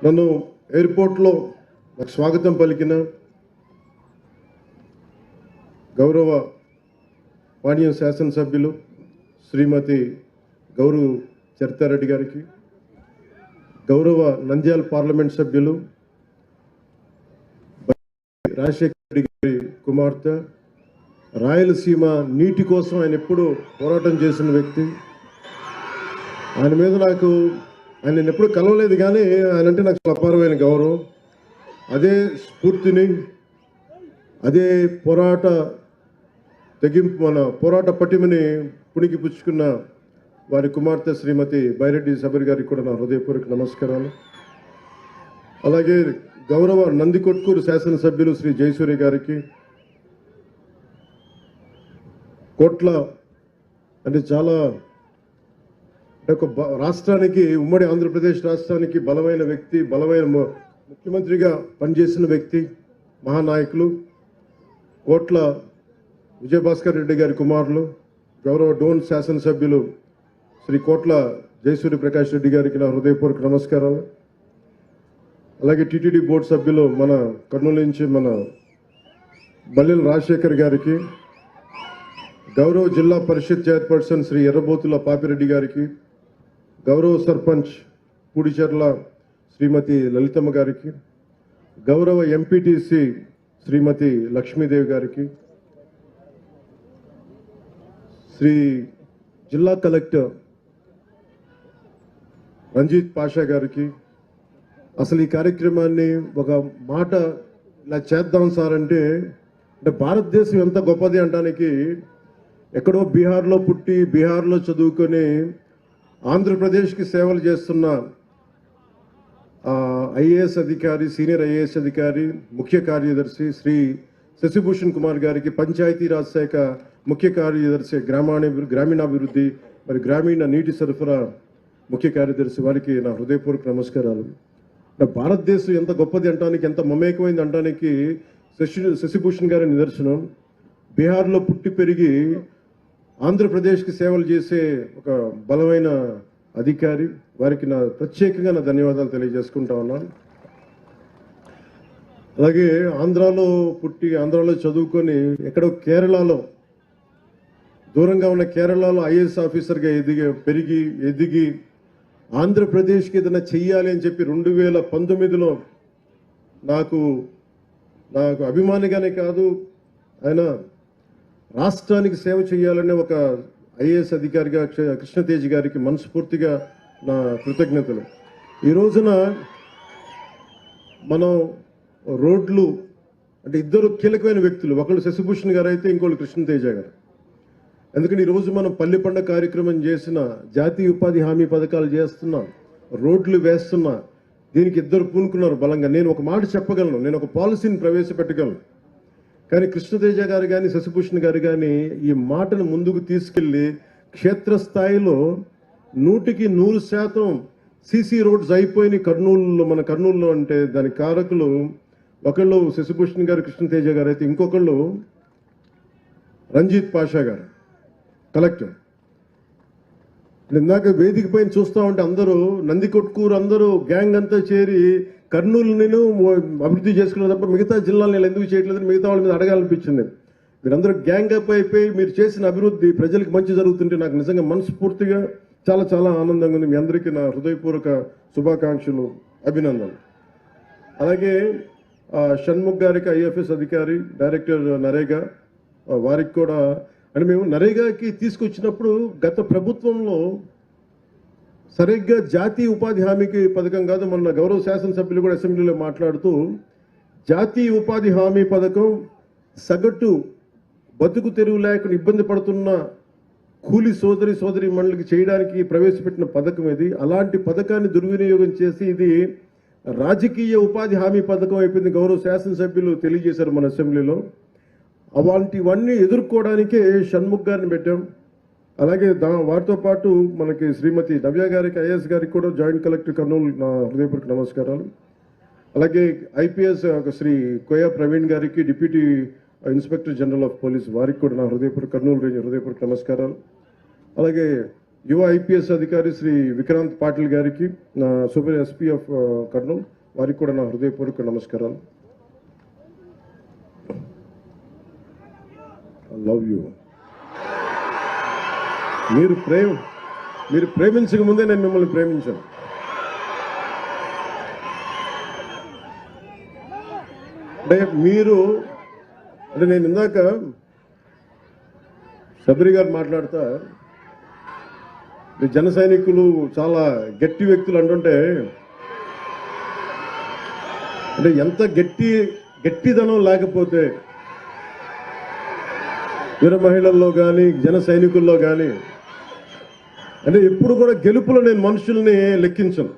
నన్ను ఎయిర్పోర్ట్లో నాకు స్వాగతం పలికిన గౌరవ పాణ్యం శాసనసభ్యులు శ్రీమతి గౌరవ్ చరితారెడ్డి గారికి, గౌరవ నంద్యాల పార్లమెంట్ సభ్యులు రాజశేఖర రెడ్డి గారి కుమార్తె, రాయలసీమ నీటి కోసం ఆయన ఎప్పుడు పోరాటం చేసిన వ్యక్తి. ఆయన మీద ఆయన ఎప్పుడు కలవలేదు, కానీ ఆయన అంటే నాకు అపారమైన గౌరవం. అదే స్ఫూర్తిని, అదే పోరాట పటిమని పుణికి పుచ్చుకున్న వారి కుమార్తె శ్రీమతి బైరెడ్డి సబరి గారికి కూడా నా హృదయపూర్వక నమస్కారాలు. అలాగే గౌరవ నందికొట్కూరు శాసనసభ్యులు శ్రీ జయసూర్య గారికి, కోట్ల అంటే చాలా ఒక రాష్ట్రానికి, ఉమ్మడి ఆంధ్రప్రదేశ్ రాష్ట్రానికి బలమైన వ్యక్తి, బలమైన ముఖ్యమంత్రిగా పనిచేసిన వ్యక్తి, మహానాయకులు కోట్ల విజయభాస్కర్ రెడ్డి గారి కుమారులు, గౌరవ డోన్ శాసనసభ్యులు శ్రీ కోట్ల జయసూర్య ప్రకాష్ రెడ్డి గారికి నా హృదయపూర్వక నమస్కారాలు. అలాగే టీటీడీ బోర్డు సభ్యులు మన కర్నూలు నుంచి మన బల్లెల రాజశేఖర్ గారికి, గౌరవ జిల్లా పరిషత్ చైర్పర్సన్ శ్రీ ఎర్రబోతుల పాపిరెడ్డి గారికి, గౌరవ సర్పంచ్ పూడిచెర్ల శ్రీమతి లలితమ్మ గారికి, గౌరవ ఎంపీటీసీ శ్రీమతి లక్ష్మీదేవి గారికి, శ్రీ జిల్లా కలెక్టర్ రంజిత్ పాషా గారికి, అసలు ఈ కార్యక్రమాన్ని ఒక మాట ఇలా చేద్దాం సార్ అంటే భారతదేశం ఎంత గొప్పది అనడానికి, ఎక్కడో బీహార్లో పుట్టి బీహార్లో చదువుకొని ఆంధ్రప్రదేశ్కి సేవలు చేస్తున్న ఐఏఎస్ అధికారి, సీనియర్ ఐఏఎస్ అధికారి, ముఖ్య కార్యదర్శి శ్రీ శశిభూషణ్ కుమార్ గారికి, పంచాయతీరాజ్ శాఖ ముఖ్య కార్యదర్శి, గ్రామీణాభివృద్ధి మరి గ్రామీణ నీటి సరఫరా ముఖ్య కార్యదర్శి వారికి నా హృదయపూర్వక నమస్కారాలు. భారతదేశం ఎంత గొప్పది అంటానికి, ఎంత మమేకమైంది అంటానికి శశిభూషణ్ గారి నిదర్శనం. బీహార్లో పుట్టి పెరిగి ఆంధ్రప్రదేశ్కి సేవలు చేసే ఒక బలమైన అధికారి, వారికి నా ప్రత్యేకంగా నా ధన్యవాదాలు తెలియజేసుకుంటా ఉన్నాను. అలాగే ఆంధ్రాలో పుట్టి ఆంధ్రాలో చదువుకొని ఎక్కడో కేరళలో, దూరంగా ఉన్న కేరళలో ఐఏఎస్ ఆఫీసర్గా ఎదిగి ఆంధ్రప్రదేశ్కి ఏదైనా చెయ్యాలి అని చెప్పి 2019లో నాకు అభిమానిగానే కాదు, ఆయన రాష్ట్రానికి సేవ చేయాలనే ఒక ఐఏఎస్ అధికారిగా కృష్ణతేజ్ గారికి మనస్ఫూర్తిగా నా కృతజ్ఞతలు. ఈ రోజున మనం రోడ్లు అంటే ఇద్దరు కీలకమైన వ్యక్తులు, ఒకళ్ళు శశిభూషణ్ గారు అయితే ఇంకోళ్ళు కృష్ణతేజ గారు. ఎందుకంటే ఈరోజు మనం పల్లె పండుగ కార్యక్రమం చేసిన, జాతీయ ఉపాధి హామీ పథకాలు చేస్తున్నాం, రోడ్లు వేస్తున్నా, దీనికి ఇద్దరు పూనుకున్నారు బలంగా. నేను ఒక మాట చెప్పగలను, నేను ఒక పాలసీని ప్రవేశపెట్టగలను. కానీ కృష్ణతేజ గారు కానీ శశిభూషణ్ గారు కానీ ఈ మాటను ముందుకు తీసుకెళ్లి క్షేత్రస్థాయిలో 100% సీసీ రోడ్స్ అయిపోయినాయి కర్నూలులో. మన కర్నూలులో అంటే దాని కారకులు ఒకళ్ళు శశిభూషణ్ గారు, కృష్ణతేజ గారు అయితే ఇంకొకళ్ళు రంజిత్ పాషా గారు కలెక్టర్. ఇందాక వేదిక పైన చూస్తూ ఉంటే అందరూ నందికొట్కూరు అందరూ గ్యాంగ్ అంతా చేరి కర్నూలు నేను అభివృద్ధి చేసుకున్న తప్ప మిగతా జిల్లాలు నేను ఎందుకు చేయట్లేదని మిగతా వాళ్ళ మీద అడగాలనిపించింది. మీరందరూ గ్యాంగ్ అప్ అయిపోయి మీరు చేసిన అభివృద్ధి ప్రజలకు మంచి జరుగుతుంటే నాకు నిజంగా మనస్ఫూర్తిగా చాలా చాలా ఆనందంగా ఉంది. మీ అందరికీ నా హృదయపూర్వక శుభాకాంక్షలు, అభినందనలు. అలాగే షణ్ముఖ్ గారికి, ఐఎఫ్ఎస్ అధికారి, డైరెక్టర్ నరేగా, వారికి కూడా అంటే మేము నరేగాకి తీసుకొచ్చినప్పుడు గత ప్రభుత్వంలో సరిగ్గా జాతీయ ఉపాధి హామీకి పథకం కాదు, మన గౌరవ శాసనసభ్యులు కూడా అసెంబ్లీలో మాట్లాడుతూ జాతీయ ఉపాధి హామీ పథకం సగటు బతుకు తెరువు లేకుండా ఇబ్బంది పడుతున్న కూలి సోదరి మండలికి చేయడానికి ప్రవేశపెట్టిన పథకం ఇది. అలాంటి పథకాన్ని దుర్వినియోగం చేసి ఇది రాజకీయ ఉపాధి హామీ పథకం అయిపోయింది, గౌరవ శాసనసభ్యులు తెలియజేశారు మన అసెంబ్లీలో. అలాంటివన్నీ ఎదుర్కోవడానికే షణ్ముఖ్ గారిని పెట్టాం. అలాగే వారితో పాటు మనకి శ్రీమతి నవ్య గారికి, ఐఏఎస్ గారికి కూడా జాయింట్ కలెక్టర్ కర్నూలు నా హృదయపూర్వక నమస్కారాలు. అలాగే ఐపీఎస్ శ్రీ కోయా ప్రవీణ్ గారికి, deputy inspector general of police వారికి కూడా నా కర్నూలు రేంజ్ హృదయపూర్వక నమస్కారాలు. అలాగే యువ ఐపీఎస్ అధికారి శ్రీ విక్రాంత్ పాటిల్ గారికి, నా సూపర్ ఎస్పీ ఆఫ్ కర్నూలు వారికి కూడా నా హృదయపూర్వక నమస్కారాలు. I love you. మీరు ప్రేమించక ముందే నేను మిమ్మల్ని ప్రేమించాను. అంటే నేను ఇందాక శబరి గారు మాట్లాడుతా జన సైనికులు చాలా గట్టి వ్యక్తులు అంటుంటే, అంటే ఎంత గట్టిదనం లేకపోతే వీర మహిళల్లో కానీ జన సైనికుల్లో కానీ, అంటే ఎప్పుడు కూడా గెలుపులో నేను మనుషుల్ని లెక్కించను.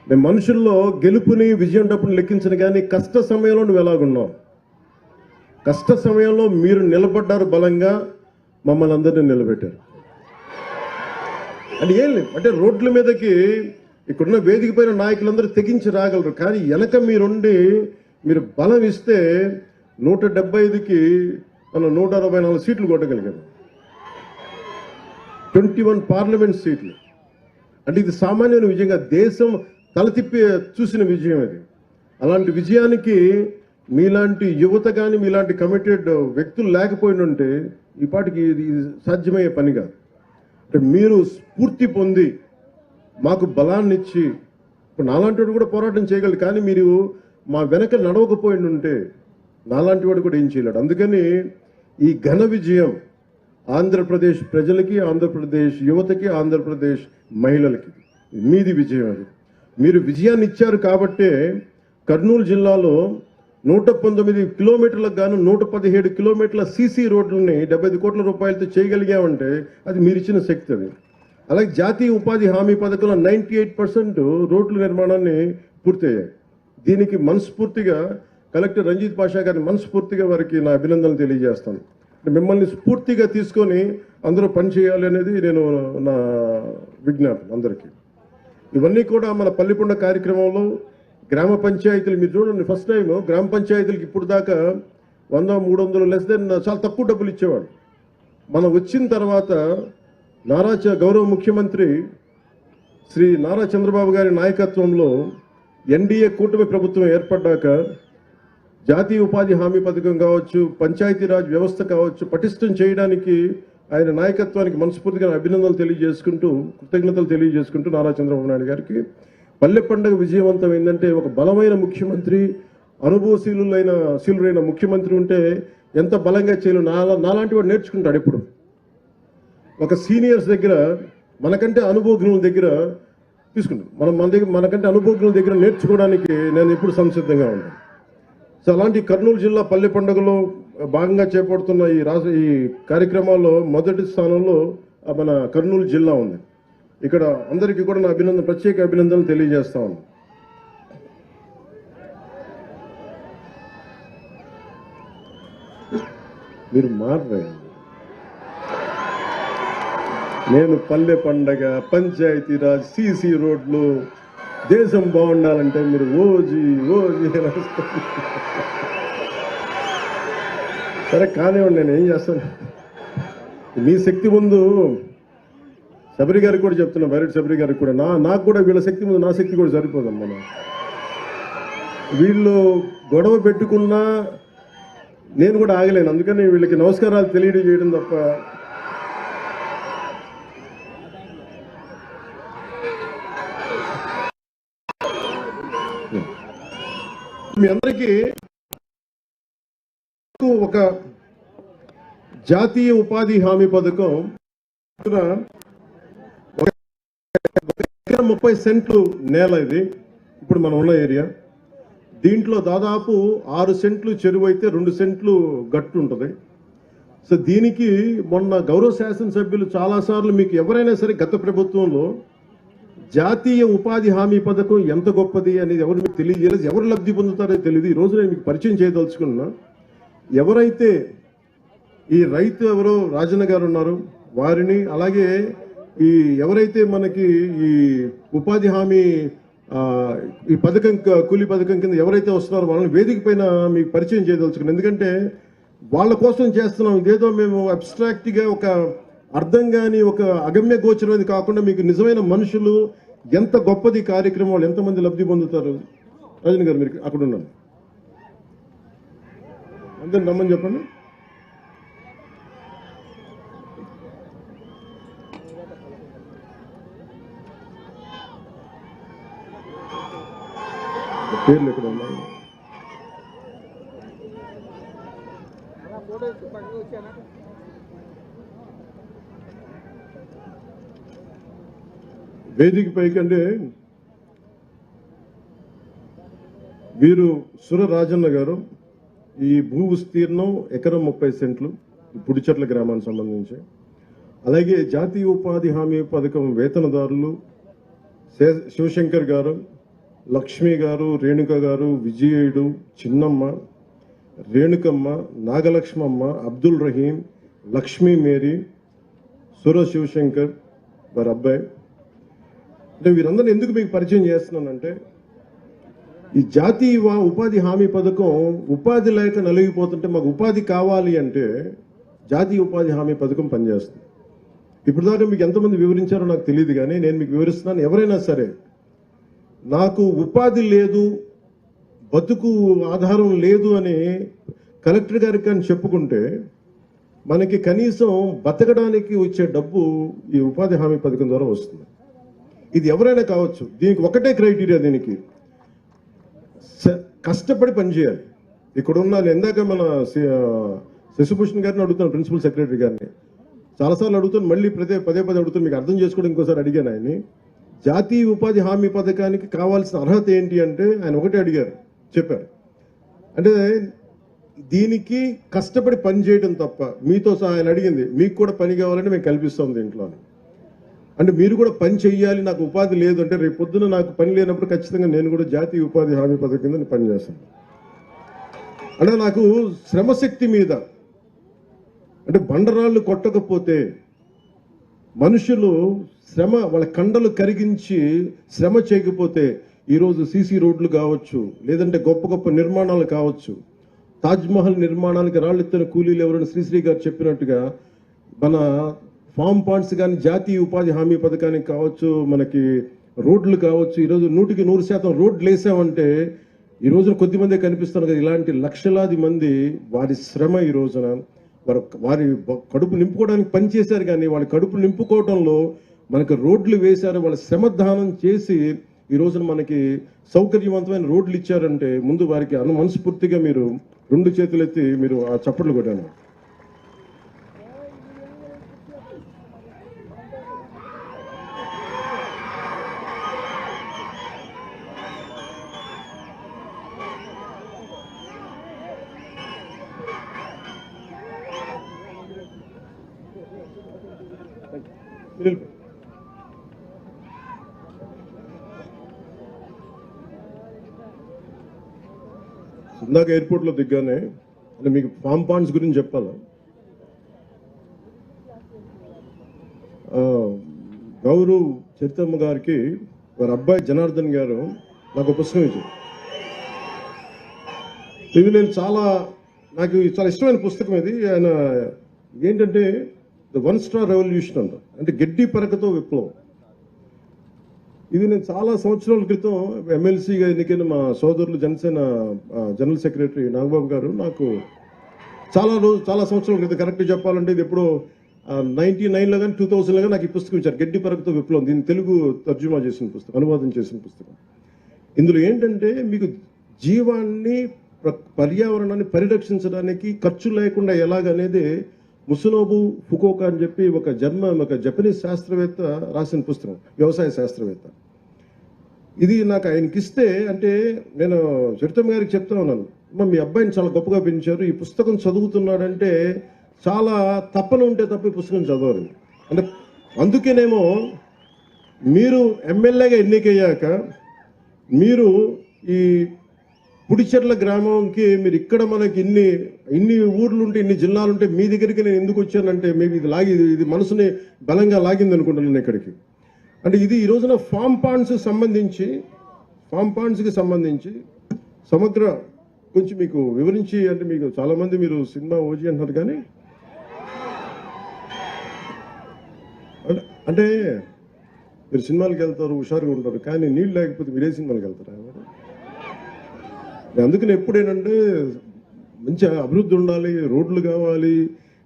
నేను మనుషుల్లో గెలుపుని విజయం డబ్బుని లెక్కించను. కానీ కష్ట సమయంలో నువ్వు ఎలాగున్నావు, కష్ట సమయంలో మీరు నిలబడ్డారు, బలంగా మమ్మల్ని అందరినీ నిలబెట్టారు. అంటే ఏం లేదు, అంటే రోడ్ల మీదకి ఇక్కడున్న వేదిక పైన నాయకులందరూ తెగించి రాగలరు. కానీ వెనక మీరు బలం ఇస్తే 175కి మనం 164 సీట్లు కొట్టగలిగాము, 21 పార్లమెంట్ సీట్లు. అంటే ఇది సామాన్యమైన విజయంగా దేశం తలతిప్పి చూసిన విజయం ఇది. అలాంటి విజయానికి మీలాంటి యువత కానీ మీలాంటి కమిటెడ్ వ్యక్తులు లేకపోయినంటే ఈ పాటికి ఇది సాధ్యమయ్యే పని కాదు. అంటే మీరు స్ఫూర్తి పొంది మాకు బలాన్ని ఇచ్చి, ఇప్పుడు నాలాంటి వాడు కూడా పోరాటం చేయగలరు. కానీ మీరు మా వెనక నడవకపోయినంటే నాలాంటి వాడు కూడా ఏం చేయలేడు. అందుకని ఈ ఘన విజయం ఆంధ్రప్రదేశ్ ప్రజలకి, ఆంధ్రప్రదేశ్ యువతకి, ఆంధ్రప్రదేశ్ మహిళలకి మీది విజయం. అది మీరు విజయాన్ని ఇచ్చారు కాబట్టే కర్నూలు జిల్లాలో 119 కిలోమీటర్లకు గాను 117 కిలోమీటర్ల సీసీ రోడ్లని 75 కోట్ల రూపాయలతో చేయగలిగామంటే అది మీరు ఇచ్చిన శక్తి. అది అలాగే జాతీయ ఉపాధి హామీ పథకంలో 98% రోడ్ల నిర్మాణాన్ని పూర్తయ్యాయి. దీనికి మనస్ఫూర్తిగా కలెక్టర్ రంజిత్ పాషా గారిని మనస్ఫూర్తిగా వారికి నా అభినందనలు తెలియజేస్తాను. మిమ్మల్ని స్ఫూర్తిగా తీసుకొని అందరూ పనిచేయాలి అనేది నేను నా విజ్ఞాపన అందరికీ. ఇవన్నీ కూడా మన పల్లిపొండ కార్యక్రమంలో గ్రామ పంచాయతీలు మీరు చూడండి, ఫస్ట్ టైం గ్రామ పంచాయతీలకు ఇప్పుడు దాకా 100-300 లెస్ దెన్ చాలా తక్కువ డబ్బులు ఇచ్చేవాడు. మనం వచ్చిన తర్వాత గౌరవ ముఖ్యమంత్రి శ్రీ నారా చంద్రబాబు గారి నాయకత్వంలో ఎన్డీఏ కూటమి ప్రభుత్వం ఏర్పడ్డాక జాతీయ ఉపాధి హామీ పథకం కావచ్చు, పంచాయతీరాజ్ వ్యవస్థ కావచ్చు, పటిష్టం చేయడానికి ఆయన నాయకత్వానికి మనస్ఫూర్తిగా అభినందనలు తెలియజేసుకుంటూ, కృతజ్ఞతలు తెలియజేసుకుంటూ నారా చంద్రబాబు నాయుడు గారికి పల్లె పండుగ విజయవంతమైందంటే ఒక బలమైన ముఖ్యమంత్రి, అనుభవశీలురైన ముఖ్యమంత్రి ఉంటే ఎంత బలంగా చేయలేదు. నాలాంటి వాడు నేర్చుకుంటాడు. ఎప్పుడు ఒక సీనియర్స్ దగ్గర మనకంటే అనుభవజ్ఞుల దగ్గర తీసుకుంటాం, మనకంటే అనుభవజ్ఞుల దగ్గర నేర్చుకోవడానికి నేను ఎప్పుడు సంసిద్ధంగా ఉన్నాను. సో అలాంటి కర్నూలు జిల్లా పల్లె పండుగలో భాగంగా చేపడుతున్న ఈ కార్యక్రమాల్లో మొదటి స్థానంలో మన కర్నూలు జిల్లా ఉంది. ఇక్కడ అందరికీ కూడా నా ప్రత్యేక అభినందనలు తెలియజేస్తా ఉన్నాను. మీరు మారరే, నేను పల్లె పండగ, పంచాయతీరాజ్, సీసీ రోడ్లు, దేశం బాగుండాలంటే మీరు ఓజీ సరే కానివ్వండి, నేను ఏం చేస్తాను. మీ శక్తి ముందు శబరి గారికి కూడా చెప్తున్నా, బైరెడ్డి శబరి గారికి కూడా, నాకు కూడా వీళ్ళ శక్తి ముందు నా శక్తి కూడా సరిపోదమ్మా. వీళ్ళు గొడవ పెట్టుకున్నా నేను కూడా ఆగలేను. అందుకని వీళ్ళకి నమస్కారాలు తెలియజేయడం తప్ప మీ అందరికీ ఒక జాతీయ ఉపాధి హామీ పథకం 30 సెంట్లు నేల. ఇది ఇప్పుడు మనం ఉన్న ఏరియా. దీంట్లో దాదాపు 6 సెంట్లు చెరువు అయితే 2 సెంట్లు గట్టు ఉంటుంది. సో దీనికి మొన్న గౌరవ శాసనసభ్యులు చాలాసార్లు మీకు ఎవరైనా సరే గత ప్రభుత్వంలో జాతీయ ఉపాధి హామీ పథకం ఎంత గొప్పది అనేది ఎవరు మీకు తెలియజేయలేదు, ఎవరు లబ్ధి పొందుతారో తెలియదు. ఈరోజు నేను మీకు పరిచయం చేయదలుచుకున్నా. ఎవరైతే ఈ రైతు ఎవరో రాజన్న గారు ఉన్నారు వారిని, అలాగే ఎవరైతే మనకి ఈ ఉపాధి హామీ ఈ పథకం కూలీ పథకం కింద ఎవరైతే వస్తున్నారో వాళ్ళని వేదిక పైన మీకు పరిచయం చేయదలుచుకున్నాను. ఎందుకంటే వాళ్ళ కోసం చేస్తున్నాం. ఇదేదో మేము అబ్స్ట్రాక్ట్గా ఒక అర్థం కాని ఒక అగమ్య గోచరమైనది కాకుండా మీకు నిజమైన మనుషులు ఎంత గొప్పది కార్యక్రమం, వాళ్ళు ఎంతమంది లబ్ధి పొందుతారు. రజని గారు మీరు అక్కడ ఉన్నాను, అందరిని నమ్మని చెప్పండి. పేర్లు ఎక్కడ ఉన్నాయి? వేదిక పైకంటే వీరు సుర రాజన్న గారు. ఈ భూ విస్తీర్ణం ఎకరం 30 సెంట్లు, పుడిచెట్ల గ్రామానికి సంబంధించి. అలాగే జాతీయ ఉపాధి హామీ పథకం వేతనదారులు శివశంకర్ గారు, లక్ష్మి గారు, రేణుక గారు, విజయుడు, చిన్నమ్మ, రేణుకమ్మ, నాగలక్ష్మమ్మ, అబ్దుల్ రహీం, లక్ష్మీ మేరీ, సుర శివశంకర్ వారి అబ్బాయి. అంటే వీరందరినీ ఎందుకు మీకు పరిచయం చేస్తున్నానంటే, ఈ జాతీయ ఉపాధి హామీ పథకం ఉపాధి లేక నలిగిపోతుంటే మాకు ఉపాధి కావాలి అంటే జాతీయ ఉపాధి హామీ పథకం పనిచేస్తుంది. ఇప్పుడు దాకా మీకు ఎంతమంది వివరించారో నాకు తెలియదు, కానీ నేను మీకు వివరిస్తున్నాను. ఎవరైనా సరే నాకు ఉపాధి లేదు, బతుకు ఆధారం లేదు అని కలెక్టర్ గారికి కానీ చెప్పుకుంటే మనకి కనీసం బతకడానికి వచ్చే డబ్బు ఈ ఉపాధి హామీ పథకం ద్వారా వస్తుంది. ఇది ఎవరైనా కావచ్చు. దీనికి ఒకటే క్రైటీరియా, దీనికి కష్టపడి పనిచేయాలి. ఇక్కడ ఉన్న ఇందాక మన శశిభూషణ్ గారిని అడుగుతాను, ప్రిన్సిపల్ సెక్రటరీ గారిని చాలాసార్లు అడుగుతాను, మళ్ళీ పదే అడుగుతాను, మీకు అర్థం చేసుకోవడం ఇంకోసారి అడిగాను ఆయన్ని. జాతీయ ఉపాధి హామీ పథకానికి కావాల్సిన అర్హత ఏంటి అంటే ఆయన ఒకటే అడిగారు, చెప్పారు. అంటే దీనికి కష్టపడి పని చేయడం తప్ప, మీతో ఆయన అడిగింది మీకు కూడా పని కావాలంటే మేము కల్పిస్తాం దీంట్లో. అంటే మీరు కూడా పని చెయ్యాలి, నాకు ఉపాధి లేదు అంటే రేపు పొద్దున నాకు పని లేనప్పుడు ఖచ్చితంగా నేను కూడా జాతీయ ఉపాధి హామీ పథకం కింద పని చేస్తాను. అంటే నాకు శ్రమశక్తి మీద, అంటే బండరాళ్ళు కొట్టకపోతే మనుషులు శ్రమ, వాళ్ళ కండలు కరిగించి శ్రమ చేయకపోతే ఈరోజు సీసీ రోడ్లు కావచ్చు, లేదంటే గొప్ప నిర్మాణాలు కావచ్చు, తాజ్మహల్ నిర్మాణానికి రాళ్ళెత్తిన కూలీలు ఎవరైనా శ్రీశ్రీ గారు చెప్పినట్టుగా మన ఫామ్ పాండ్స్ కానీ జాతీయ ఉపాధి హామీ పథకానికి కావచ్చు, మనకి రోడ్లు కావచ్చు, ఈరోజు 100% రోడ్లు వేసామంటే ఈ రోజున కొద్దిమందే కనిపిస్తున్నారు కదా. ఇలాంటి లక్షలాది మంది వారి శ్రమ ఈ రోజున వారి కడుపు నింపుకోవడానికి పనిచేశారు, కానీ వాళ్ళ కడుపు నింపుకోవడంలో మనకు రోడ్లు వేశారు. వాళ్ళ శ్రమదానం చేసి ఈ రోజున మనకి సౌకర్యవంతమైన రోడ్లు ఇచ్చారంటే ముందు వారికి మనస్ఫూర్తిగా మీరు 2 చేతులు ఎత్తి మీరు ఆ చప్పట్లు కొట్టాను. ఇందాక ఎయిర్పోర్ట్లో దిగ్గానే అంటే మీకు ఫామ్ పాండ్స్ గురించి చెప్పాలా. గౌరవ్ చరితమ్మ గారికి వారి అబ్బాయి జనార్దన్ గారు నాకు పుస్తకం ఇచ్చారు. ఇది నేను నాకు చాలా ఇష్టమైన పుస్తకం ఇది. ఆయన ఏంటంటే ద 1 స్టార్ రెవల్యూషన్ అంట, అంటే గడ్డి పరకతో విప్లవం. ఇది నేను చాలా సంవత్సరాల క్రితం ఎమ్మెల్సీగా ఎన్నికైన మా సోదరులు జనసేన జనరల్ సెక్రటరీ నాగబాబు గారు నాకు చాలా సంవత్సరాల క్రితం, కరెక్ట్ చెప్పాలంటే ఇది ఎప్పుడో 99లో కానీ 2000లో కానీ నాకు ఈ పుస్తకం ఇచ్చారు, గడ్డి పరకతో విప్లవం. దీన్ని తెలుగు తర్జుమా చేసిన పుస్తకం, అనువాదం చేసిన పుస్తకం. ఇందులో ఏంటంటే మీకు జీవాన్ని, పర్యావరణాన్ని పరిరక్షించడానికి ఖర్చు లేకుండా ఎలాగనేది ముసునోబు ఫుకోకా అని చెప్పి ఒక జపనీస్ శాస్త్రవేత్త రాసిన పుస్తకం, వ్యవసాయ శాస్త్రవేత్త. ఇది నాకు ఆయనకి ఇస్తే, అంటే నేను చరితమ్మ గారికి చెప్తా ఉన్నాను, మీ అబ్బాయిని చాలా గొప్పగా పెంచారు, ఈ పుస్తకం చదువుతున్నాడంటే చాలా తప్పన ఉంటే తప్ప ఈ పుస్తకం చదవరు. అంటే అందుకేనేమో మీరు ఎమ్మెల్యేగా ఎన్నికయ్యాక మీరు ఈ పుడిచెర్ల గ్రామంకి మీరు ఇక్కడ మనకి ఇన్ని ఊర్లుంటే, ఇన్ని జిల్లాలుంటే మీ దగ్గరికి నేను ఎందుకు వచ్చానంటే మేబీ ఇది మనసుని బలంగా లాగింది అనుకుంటున్నాను ఇక్కడికి. అంటే ఇది ఈ రోజున ఫామ్ పాండ్స్కి సంబంధించి సమగ్ర కొంచెం మీకు వివరించి, అంటే మీకు చాలామంది మీరు సినిమా ఓజీ అంటున్నారు, కానీ అంటే మీరు సినిమాలకు వెళ్తారు, హుషారుగా ఉంటారు, కానీ నీళ్ళు లేకపోతే మీరే సినిమాలకు వెళ్తారా? అందుకని ఎప్పుడేనంటే మంచి అభివృద్ధి ఉండాలి, రోడ్లు కావాలి,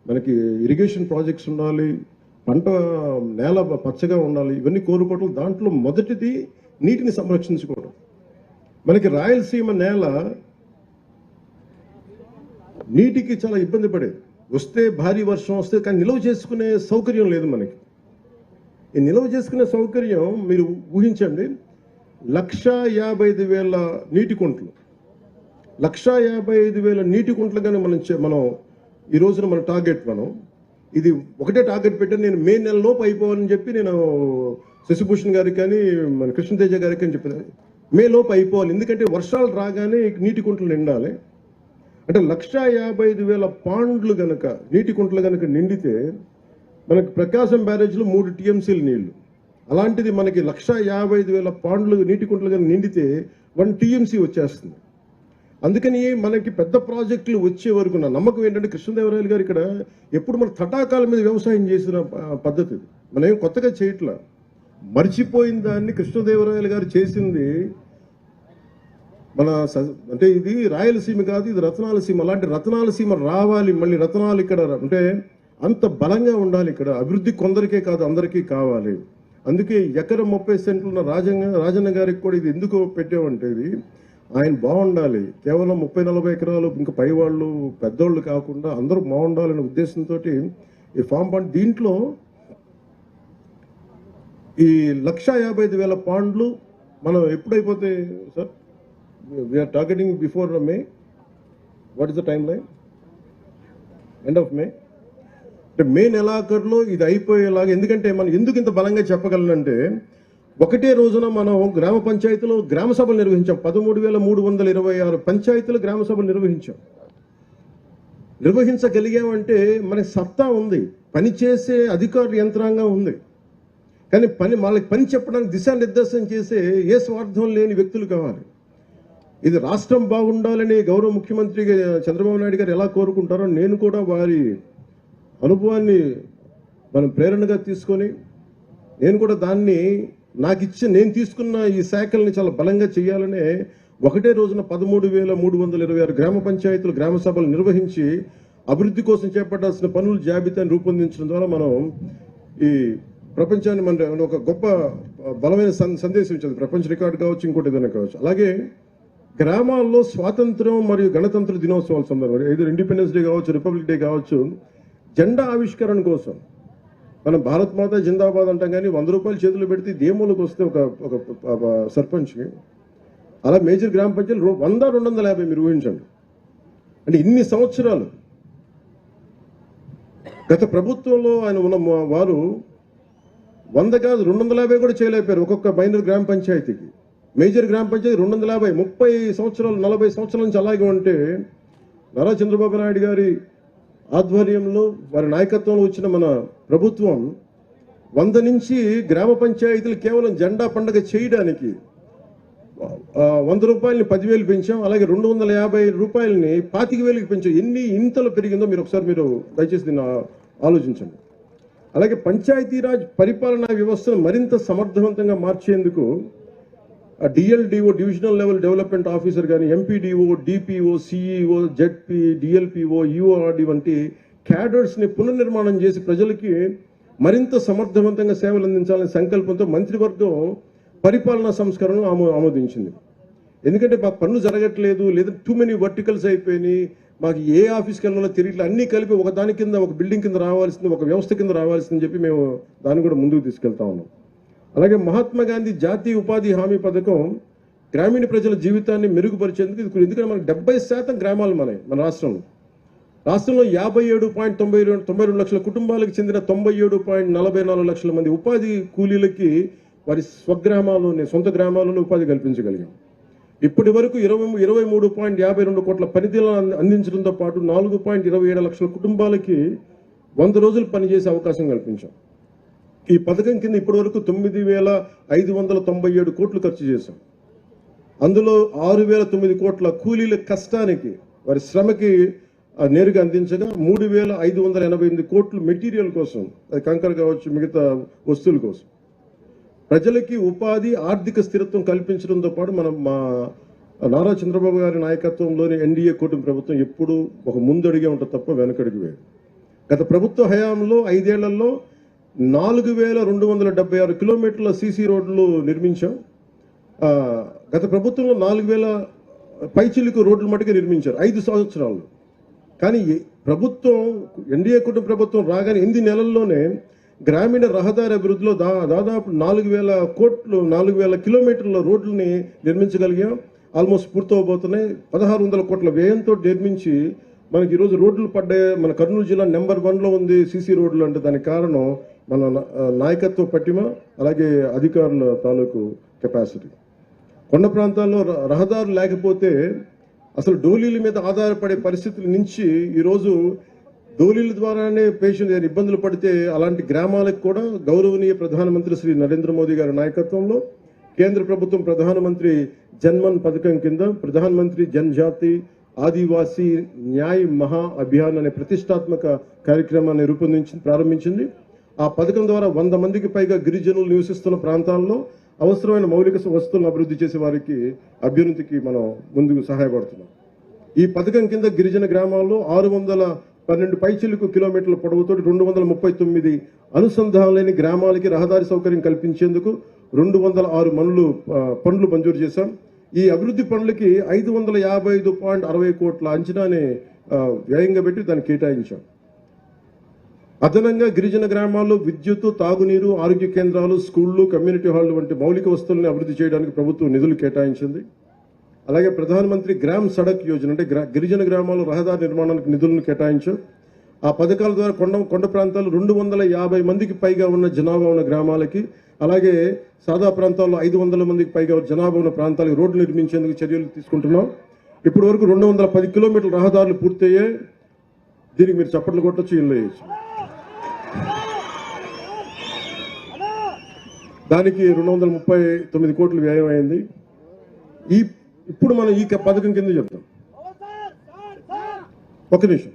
మనకి ఇరిగేషన్ ప్రాజెక్ట్స్ ఉండాలి, పంట నేల పచ్చగా ఉండాలి, ఇవన్నీ కోరుకోవడం. దాంట్లో మొదటిది నీటిని సంరక్షించుకోవడం. మనకి రాయలసీమ నేల నీటికి చాలా ఇబ్బంది పడేది. వస్తే భారీ వర్షం వస్తే, కానీ నిల్వ చేసుకునే సౌకర్యం లేదు మనకి. ఈ నిల్వ చేసుకునే సౌకర్యం మీరు ఊహించండి, 1,55,000 నీటి కుంటలు, 1,55,000 నీటి కుంటలు కానీ మనం ఈ రోజున మన టార్గెట్. ఇది ఒకటే టార్గెట్ పెట్టాను నేను, మే నెల లోపు అయిపోవాలని చెప్పి నేను శశిభూషణ్ గారికి కానీ మన కృష్ణతేజ గారికి అని చెప్పాను, మే లోపు అయిపోవాలి. ఎందుకంటే వర్షాలు రాగానే నీటి కుంటలు నిండాలి. అంటే 1,55,000 పాండ్లు గనక, నీటి కుంటలు గనక నిండితే మనకి ప్రకాశం బ్యారేజ్లో 3 TMCలు నీళ్లు. అలాంటిది మనకి 1,55,000 పాండ్లు నీటి కుంటలు కనుక నిండితే 1 TMC వచ్చేస్తుంది. అందుకని మనకి పెద్ద ప్రాజెక్టులు వచ్చే వరకు నా నమ్మకం ఏంటంటే, కృష్ణదేవరాయలు గారు ఇక్కడ ఎప్పుడు మన తటాకాల మీద వ్యవసాయం చేసిన పద్ధతి ఇది. మనం ఏం కొత్తగా చేయట్లా. మర్చిపోయిన దాన్ని కృష్ణదేవరాయలు గారు చేసింది. అంటే ఇది రాయలసీమ కాదు, ఇది రత్నాలసీమ. అలాంటి రత్నాలసీమ రావాలి. మళ్ళీ రత్నాలు ఇక్కడ అంటే అంత బలంగా ఉండాలి. ఇక్కడ అభివృద్ధి కొందరికే కాదు, అందరికీ కావాలి. అందుకే ఎకరం 30 సెంట్లు ఉన్న రాజన్న గారికి కూడా ఇది ఎందుకు పెట్టామంటే, ఇది ఆయన బాగుండాలి. కేవలం 30-40 ఎకరాలు ఇంకా పై వాళ్ళు పెద్దోళ్ళు కాకుండా అందరూ బాగుండాలనే ఉద్దేశంతో ఈ ఫామ్ పాండ్. దీంట్లో ఈ 1,55,000 పాండ్లు మనం ఎప్పుడైపోతాయి సార్? We are targeting before May. What is the timeline? End of May. అంటే మే నెలాఖరులో ఇది అయిపోయేలాగా. ఎందుకంటే మనం ఎందుకు ఇంత బలంగా చెప్పగలనంటే, ఒకటే రోజున మనం గ్రామ పంచాయతీలో గ్రామ సభలు నిర్వహించాం. 13,326 పంచాయతీలు గ్రామ సభలు నిర్వహించగలిగామంటే మనకి సత్తా ఉంది, పనిచేసే అధికారుల యంత్రాంగం ఉంది. కానీ వాళ్ళకి పని చెప్పడానికి దిశానిర్దేశం చేసే ఏ స్వార్థం లేని వ్యక్తులు కావాలి. ఇది రాష్ట్రం బాగుండాలని గౌరవ ముఖ్యమంత్రి చంద్రబాబు నాయుడు గారు ఎలా కోరుకుంటారో, నేను కూడా వారి అనుభవాన్ని మనం ప్రేరణగా తీసుకొని నేను కూడా దాన్ని నేను తీసుకున్న ఈ శాఖల్ని చాలా బలంగా చేయాలనే ఒకటే రోజున 13,326 గ్రామ పంచాయతీలు గ్రామ సభలు నిర్వహించి అభివృద్ధి కోసం చేపట్టాల్సిన పనుల జాబితాను రూపొందించడం ద్వారా మనం ఈ ప్రపంచాన్ని మన ఒక గొప్ప బలమైన సందేశం ఇచ్చింది. ప్రపంచ రికార్డు కావచ్చు, ఇంకోటి ఏదైనా కావచ్చు. అలాగే గ్రామాల్లో స్వాతంత్రం మరియు గణతంత్ర దినోత్సవాల సందర్భంగా, ఏదో ఇండిపెండెన్స్ డే కావచ్చు, రిపబ్లిక్ డే కావచ్చు, జెండా ఆవిష్కరణ కోసం మనం భారత్ మాత జిందాబాద్ అంటాం, కానీ 100 రూపాయలు చేతులు పెడితే దేములకు వస్తే ఒక సర్పంచ్కి, అలా మేజర్ గ్రామ పంచాయతీలు 100-250 మీరు ఊహించండి. అంటే ఇన్ని సంవత్సరాలు గత ప్రభుత్వంలో ఆయన ఉన్న వారు 100 కాదు 250 కూడా చేయలేకపోయారు ఒక్కొక్క మైనర్ గ్రామ పంచాయతీకి. మేజర్ గ్రామ పంచాయతీ 250, 30 సంవత్సరాలు 40 సంవత్సరాల నుంచి అలాగే ఉంటే, నారా చంద్రబాబు నాయుడు గారి ఆధ్వర్యంలో వారి నాయకత్వంలో వచ్చిన మన ప్రభుత్వం 100 నుంచి గ్రామ పంచాయతీలు కేవలం జెండా పండుగ చేయడానికి 100 రూపాయలని 10,000 పెంచాం. అలాగే 250 రూపాయలని 25,000కి పెంచాం. ఎన్ని ఇంతలో పెరిగిందో మీరు దయచేసి దీన్ని ఆలోచించండి. అలాగే పంచాయతీరాజ్ పరిపాలనా వ్యవస్థను మరింత సమర్థవంతంగా మార్చేందుకు DLDO, divisional level development officer కానీ, MPDO, DPO, CEO, ZP, DLPO, URD వంటి క్యాడర్స్ని పునర్నిర్మాణం చేసి ప్రజలకి మరింత సమర్థవంతంగా సేవలు అందించాలనే సంకల్పంతో మంత్రివర్గం పరిపాలనా సంస్కరణను ఆమోదించింది. ఎందుకంటే మాకు పనులు జరగట్లేదు, లేదా టూ మెనీ వర్టికల్స్ అయిపోయినాయి, మాకు ఏ ఆఫీస్కి వెళ్ళాలో తిరిగి అన్నీ కలిపి ఒక దాని కింద, ఒక బిల్డింగ్ కింద రావాల్సింది, ఒక వ్యవస్థ కింద రావాల్సిందని చెప్పి మేము దాన్ని కూడా ముందుకు తీసుకెళ్తా ఉన్నాం. అలాగే మహాత్మా గాంధీ జాతీయ ఉపాధి హామీ పథకం గ్రామీణ ప్రజల జీవితాన్ని మెరుగుపరిచేందుకు, ఎందుకంటే మనకు 70% గ్రామాలు మన రాష్ట్రంలో 57.92 లక్షల కుటుంబాలకు చెందిన 97.44 లక్షల మంది ఉపాధి కూలీలకి వారి సొంత గ్రామాల్లోనే ఉపాధి కల్పించగలిగాం. ఇప్పటి వరకు 23.52 కోట్ల పనితీలను అందించడంతో పాటు 4.27 లక్షల కుటుంబాలకి 100 రోజులు పనిచేసే అవకాశం కల్పించాం. ఈ పథకం కింద ఇప్పటి వరకు 9,597 కోట్లు ఖర్చు చేశాం. అందులో 6,009 కోట్ల కూలీల కష్టానికి, వారి శ్రమకి నేరుగా అందించగా 3,588 కోట్లు మెటీరియల్ కోసం, అది కంకర కావచ్చు మిగతా వస్తువుల కోసం. ప్రజలకి ఉపాధి ఆర్థిక స్థిరత్వం కల్పించడంతో పాటు మా నారా చంద్రబాబు గారి నాయకత్వంలోని ఎన్డీఏ కూటమి ప్రభుత్వం ఎప్పుడూ ఒక ముందడిగే ఉంటుంది తప్ప వెనకడికి వేయదు. గత ప్రభుత్వ హయాంలో 5 ఏళ్లలో 4,276 కిలోమీటర్ల సీసీ రోడ్లు నిర్మించాం. గత ప్రభుత్వంలో 4,000 పైచిలుకు రోడ్లు మటుకు నిర్మించారు 5 సంవత్సరాలు. కానీ ప్రభుత్వం ఎన్డీఏ కూటమి ప్రభుత్వం రాగానే 8 నెలల్లోనే గ్రామీణ రహదారి అభివృద్ధిలో దాదాపు 4,000 కిలోమీటర్ల రోడ్లని నిర్మించగలిగాం. ఆల్మోస్ట్ పూర్తవబోతున్నాయి. 1,600 కోట్ల వ్యయంతో నిర్మించి మనకి ఈరోజు రోడ్లు పడ్డాయి. మన కర్నూలు జిల్లా నెంబర్ 1లో ఉంది సీసీ రోడ్లు అంటే. దానికి కారణం మన నాయకత్వ పట్టిమ, అలాగే అధికారుల తాలూకు కెపాసిటీ. కొండ ప్రాంతాల్లో రహదారులు లేకపోతే అసలు డోలీల మీద ఆధారపడే పరిస్థితుల నుంచి ఈరోజు డోలీల ద్వారానే పేషెంట్ ఇబ్బందులు పడితే అలాంటి గ్రామాలకు కూడా గౌరవనీయ ప్రధానమంత్రి శ్రీ నరేంద్ర మోదీ గారి నాయకత్వంలో కేంద్ర ప్రభుత్వం ప్రధానమంత్రి జన్మన్ పథకం కింద ప్రధానమంత్రి జనజాతి ఆదివాసీ న్యాయ్ మహా అభియాన్ అనే ప్రతిష్టాత్మక కార్యక్రమాన్ని ప్రారంభించింది. ఆ పథకం ద్వారా 100 మందికి పైగా గిరిజనులు నివసిస్తున్న ప్రాంతాల్లో అవసరమైన మౌలిక వస్తువులను అభివృద్ధి చేసే వారికి అభ్యున్నతికి మనం ముందుకు సహాయపడుతున్నాం. ఈ పథకం కింద గిరిజన గ్రామాల్లో 612 పైచిలుకు కిలోమీటర్ల పొడవుతో 239 అనుసంధానం లేని గ్రామాలకి రహదారి సౌకర్యం కల్పించేందుకు 206 పనులు మంజూరు చేశాం. ఈ అభివృద్ధి పనులకి 555.60 కోట్ల అంచనాని వ్యయంగా పెట్టి దాన్ని కేటాయించాం. అదనంగా గిరిజన గ్రామాల్లో విద్యుత్, తాగునీరు, ఆరోగ్య కేంద్రాలు, స్కూళ్లు, కమ్యూనిటీ హాళ్లు వంటి మౌలిక వస్తువులను అభివృద్ధి చేయడానికి ప్రభుత్వం నిధులు కేటాయించింది. అలాగే ప్రధానమంత్రి గ్రామ్ సడక్ యోజన అంటే గిరిజన గ్రామాల్లో రహదారి నిర్మాణానికి నిధులను కేటాయించాం. ఆ పథకాల ద్వారా కొండ ప్రాంతాలు 250 మందికి పైగా ఉన్న జనాభా ఉన్న గ్రామాలకి, అలాగే సాదా ప్రాంతాల్లో 500 మందికి పైగా జనాభా ఉన్న ప్రాంతాలకు రోడ్లు నిర్మించేందుకు చర్యలు తీసుకుంటున్నాం. ఇప్పటి వరకు 210 కిలోమీటర్ల రహదారులు పూర్తయ్యాయి. దీనికి మీరు చప్పట్లు కొట్టచ్చు, ఇల్లు వేయచ్చు. దానికి 239 కోట్లు వ్యయం అయింది. ఇప్పుడు మనం ఈ పథకం కింద చెప్తాం. ఒక నిమిషం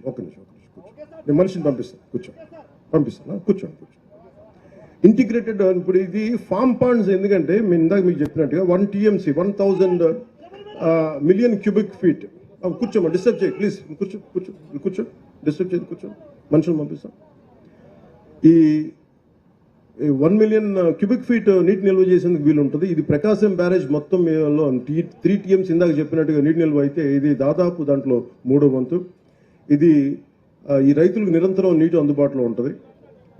నేను మనిషిని పంపిస్తాను. కూర్చోండి. ఇంటిగ్రేటెడ్ ఇప్పుడు ఇది ఫామ్ పాండ్స్. ఎందుకంటే ఇందాక మీకు చెప్పినట్టుగా 1 TMC 1000 మిలియన్ క్యూబిక్ ఫీట్. కూర్చోమా, డిస్టర్బ్ చేయి ప్లీజ్. కూర్చో డిస్టర్బ్ చేయదు, కూర్చో. మనుషులు పంపిస్తాం. ఈ 1 మిలియన్ క్యూబిక్ ఫీట్ నీటి నిల్వ చేసేందుకు వీలు ఉంటుంది. ఇది ప్రకాశం బ్యారేజ్ మొత్తం 3 TMC ఇందాక చెప్పినట్టుగా నీటి నిల్వ అయితే ఇది దాదాపు దాంట్లో 3వ వంతు. ఇది ఈ రైతులకు నిరంతరం నీటి అందుబాటులో ఉంటుంది.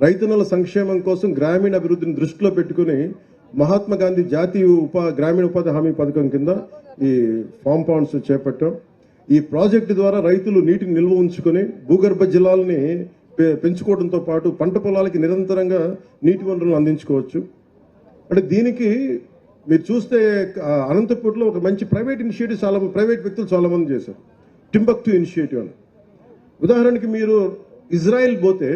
రైతన్నల సంక్షేమం కోసం గ్రామీణ అభివృద్ధిని దృష్టిలో పెట్టుకుని మహాత్మా గాంధీ జాతీయ గ్రామీణ ఉపాధి హామీ పథకం కింద ఈ ఫామ్ పాండ్స్ చేపట్టాం. ఈ ప్రాజెక్టు ద్వారా రైతులు నీటిని నిల్వ ఉంచుకొని భూగర్భ జలాలని పెంచుకోవడంతో పాటు పంట పొలాలకి నిరంతరంగా నీటి వనరులను అందించుకోవచ్చు. అంటే దీనికి మీరు చూస్తే అనంతపూర్లో ఒక మంచి ప్రైవేట్ వ్యక్తులు చాలా మంది చేశారు. టింబక్టు ఇనిషియేటివ్ అని. ఉదాహరణకి మీరు ఇజ్రాయెల్ పోతే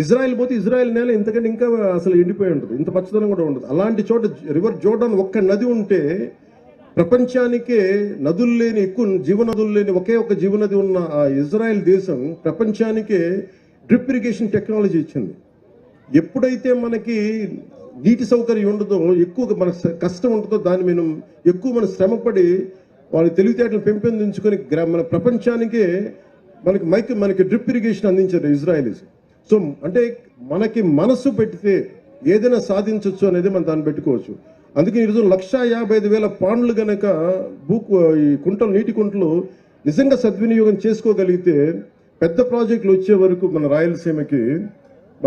ఇజ్రాయెల్ నేల ఇంతకంటే ఇంకా అసలు ఎండిపోయి ఉంటుంది, ఇంత పచ్చదనం కూడా ఉండదు. అలాంటి చోట రివర్ జోర్డాన్ ఒక్క నది ఉంటే ప్రపంచానికే ఎక్కువ జీవనదులు లేని ఒకే ఒక జీవనది ఉన్న ఆ ఇజ్రాయెల్ దేశం ప్రపంచానికే డ్రిప్ ఇరిగేషన్ టెక్నాలజీ ఇచ్చింది. ఎప్పుడైతే మనకి నీటి సౌకర్యం ఉండదో, ఎక్కువ మన కష్టం ఉంటుందో, దాన్ని మనం ఎక్కువ మన శ్రమపడి వాళ్ళ తెలివితేటలు పెంపొందించుకొని మన ప్రపంచానికే మనకి డ్రిప్ ఇరిగేషన్ అందించారు ఇజ్రాయెలీస్. సో అంటే మనకి మనసు పెడితే ఏదైనా సాధించవచ్చు అనేది మనం దాన్ని పెట్టుకోవచ్చు. అందుకే ఈరోజు 1,55,000 పాండ్లు గనక ఈ నీటి కుంటలు నిజంగా సద్వినియోగం చేసుకోగలిగితే పెద్ద ప్రాజెక్టులు వచ్చే వరకు మన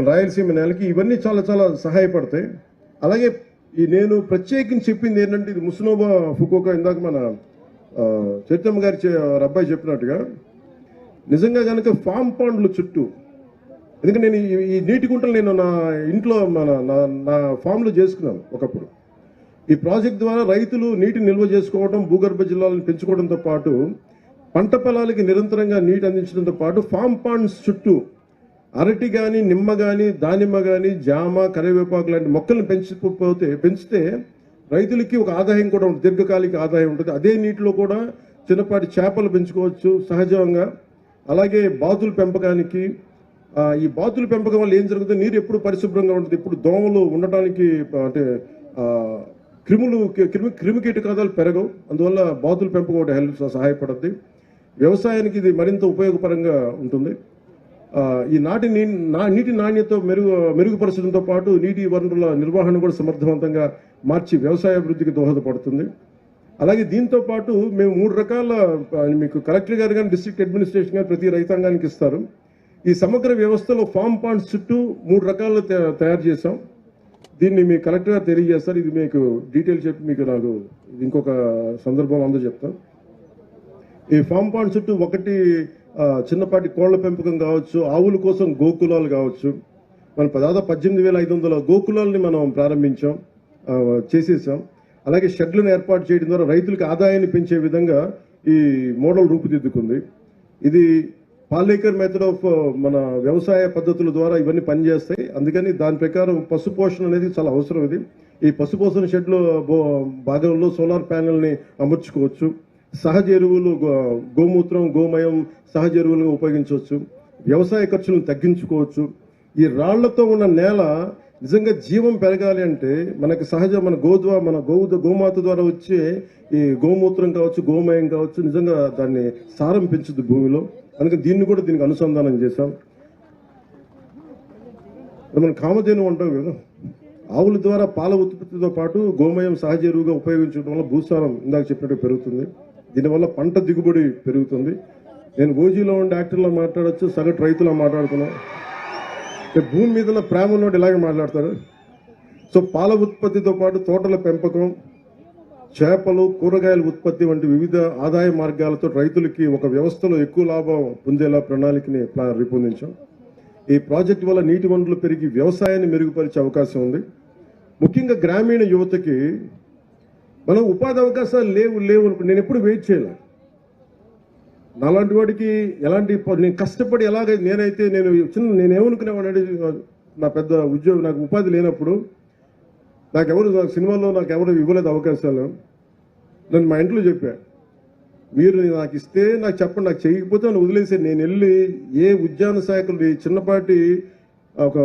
రాయలసీమ నేలకి ఇవన్నీ చాలా చాలా సహాయపడతాయి. అలాగే నేను ప్రత్యేకించి చెప్పింది ఏంటంటే, ఇది ముస్నోబా ఫుకోకా ఇందాక మన చైతన్య గారి అబ్బాయి చెప్పినట్టుగా నిజంగా కనుక ఫామ్ పాండ్లు చుట్టూ, ఎందుకంటే నేను ఈ నీటి గుంటలు నేను నా ఇంట్లో నా ఫామ్లో చేసుకున్నాను ఒకప్పుడు. ఈ ప్రాజెక్ట్ ద్వారా రైతులు నీటిని నిల్వ చేసుకోవడం, భూగర్భ జలాలను పెంచుకోవడంతో పాటు పంట పొలాలకి నిరంతరంగా నీటి అందించడంతో పాటు ఫామ్ పాండ్స్ చుట్టూ అరటి కానీ, నిమ్మ కానీ, దానిమ్మ కానీ, జామ, కరివేపాకు లాంటి మొక్కలను పెంచితే రైతులకి ఒక ఆదాయం కూడా ఉంటుంది, దీర్ఘకాలిక ఆదాయం ఉంటుంది. అదే నీటిలో కూడా చిన్నపాటి చేపలు పెంచుకోవచ్చు సహజంగా. అలాగే బాతుల పెంపకానికి ఈ బాతుల పెంపకం వల్ల ఏం జరుగుతుంది, నీరు ఎప్పుడు పరిశుభ్రంగా ఉంటుంది, ఇప్పుడు దోమలు ఉండటానికి అంటే క్రిమి కీటకాలు పెరగవు, అందువల్ల బాతుల పెంపకం ఒకటి సహాయపడుతుంది. వ్యవసాయానికి ఇది మరింత ఉపయోగపరంగా ఉంటుంది. ఈ నీటి నాణ్యత మెరుగుపరచడంతో పాటు నీటి వనరుల నిర్వహణ కూడా సమర్థవంతంగా మార్చి వ్యవసాయ అభివృద్ధికి దోహదపడుతుంది. అలాగే దీంతో పాటు మేము 3 రకాల మీకు కలెక్టర్ గారు కానీ డిస్ట్రిక్ట్ అడ్మినిస్ట్రేషన్ కానీ ప్రతి రైతాంగానికి ఇస్తారు. ఈ సమగ్ర వ్యవస్థలో ఫామ్ పాండ్స్ చుట్టూ 3 రకాలు తయారు చేసాం. దీన్ని మీ కలెక్టర్ గారు తెలియజేస్తారు. ఇది మీకు డీటెయిల్ చెప్పి మీకు నాకు ఇంకొక సందర్భం అందరూ చెప్తాను. ఈ ఫామ్ పాండ్ చుట్టూ ఒకటి చిన్నపాటి కోళ్ల పెంపకం కావచ్చు, ఆవుల కోసం గోకులాలు కావచ్చు. మనం దాదాపు 18,500 గోకులాలని మనం ప్రారంభించాం, చేసేసాం. అలాగే షెడ్లను ఏర్పాటు చేయడం ద్వారా రైతులకు ఆదాయాన్ని పెంచే విధంగా ఈ మోడల్ రూపుదిద్దుకుంది. ఇది పాలేకర్ మెథడ్ ఆఫ్ మన వ్యవసాయ పద్ధతుల ద్వారా ఇవన్నీ పనిచేస్తాయి. అందుకని దాని ప్రకారం పశుపోషణ అనేది చాలా అవసరం. ఇది ఈ పశుపోషణ షెడ్లో భాగంలో సోలార్ ప్యానెల్ని అమర్చుకోవచ్చు. సహజ ఎరువులు, గోమూత్రం, గోమయం సహజ ఎరువులుగా ఉపయోగించవచ్చు. వ్యవసాయ ఖర్చులను తగ్గించుకోవచ్చు. ఈ రాళ్లతో ఉన్న నేల నిజంగా జీవం పెరగాలి అంటే మనకి మన గోమాత ద్వారా వచ్చే ఈ గోమూత్రం కావచ్చు, గోమయం కావచ్చు, నిజంగా దాన్ని సారం పెంచుద్ది భూమిలో. అందుకని దీనికి అనుసంధానం చేశాం. మనం కామధేను అంటాం కదా, ఆవుల ద్వారా పాల ఉత్పత్తితో పాటు గోమయం సహజ ఎరువుగా ఉపయోగించడం వల్ల భూసారం ఇందాక చెప్పినట్టు పెరుగుతుంది. దీనివల్ల పంట దిగుబడి పెరుగుతుంది. నేను ఓజీలో ఉండే యాక్టర్లో మాట్లాడచ్చు, సగటు రైతులా మాట్లాడుతున్నాను. భూమి మీద ఉన్న ప్రేమ ఉన్నోడు ఇలాగే మాట్లాడతారు. సో పాల ఉత్పత్తితో పాటు తోటల పెంపకం, చేపలు, కూరగాయల ఉత్పత్తి వంటి వివిధ ఆదాయ మార్గాలతో రైతులకి ఒక వ్యవస్థలో ఎక్కువ లాభం పొందేలా ప్రణాళికని రూపొందించాం. ఈ ప్రాజెక్టు వల్ల నీటి వనరులు పెరిగి వ్యవసాయాన్ని మెరుగుపరిచే అవకాశం ఉంది. ముఖ్యంగా గ్రామీణ యువతకి మనం ఉపాధి అవకాశాలు లేవు నేను ఎప్పుడు వెయిట్ చేయలే. నాలాంటి వాడికి ఎలాంటి నేను కష్టపడి నేనేమనుకునేవాడు, నా పెద్ద ఉద్యోగం నాకు ఉపాధి లేనప్పుడు సినిమాల్లో నాకు ఎవరు ఇవ్వలేదు అవకాశాలు. నేను మా ఇంట్లో చెప్పా, మీరు నాకు ఇస్తే నాకు చెప్పండి, నాకు చేయకపోతే నన్ను వదిలేసాను. నేను వెళ్ళి ఏ ఉద్యాన శాఖలు చిన్నపాటి ఒక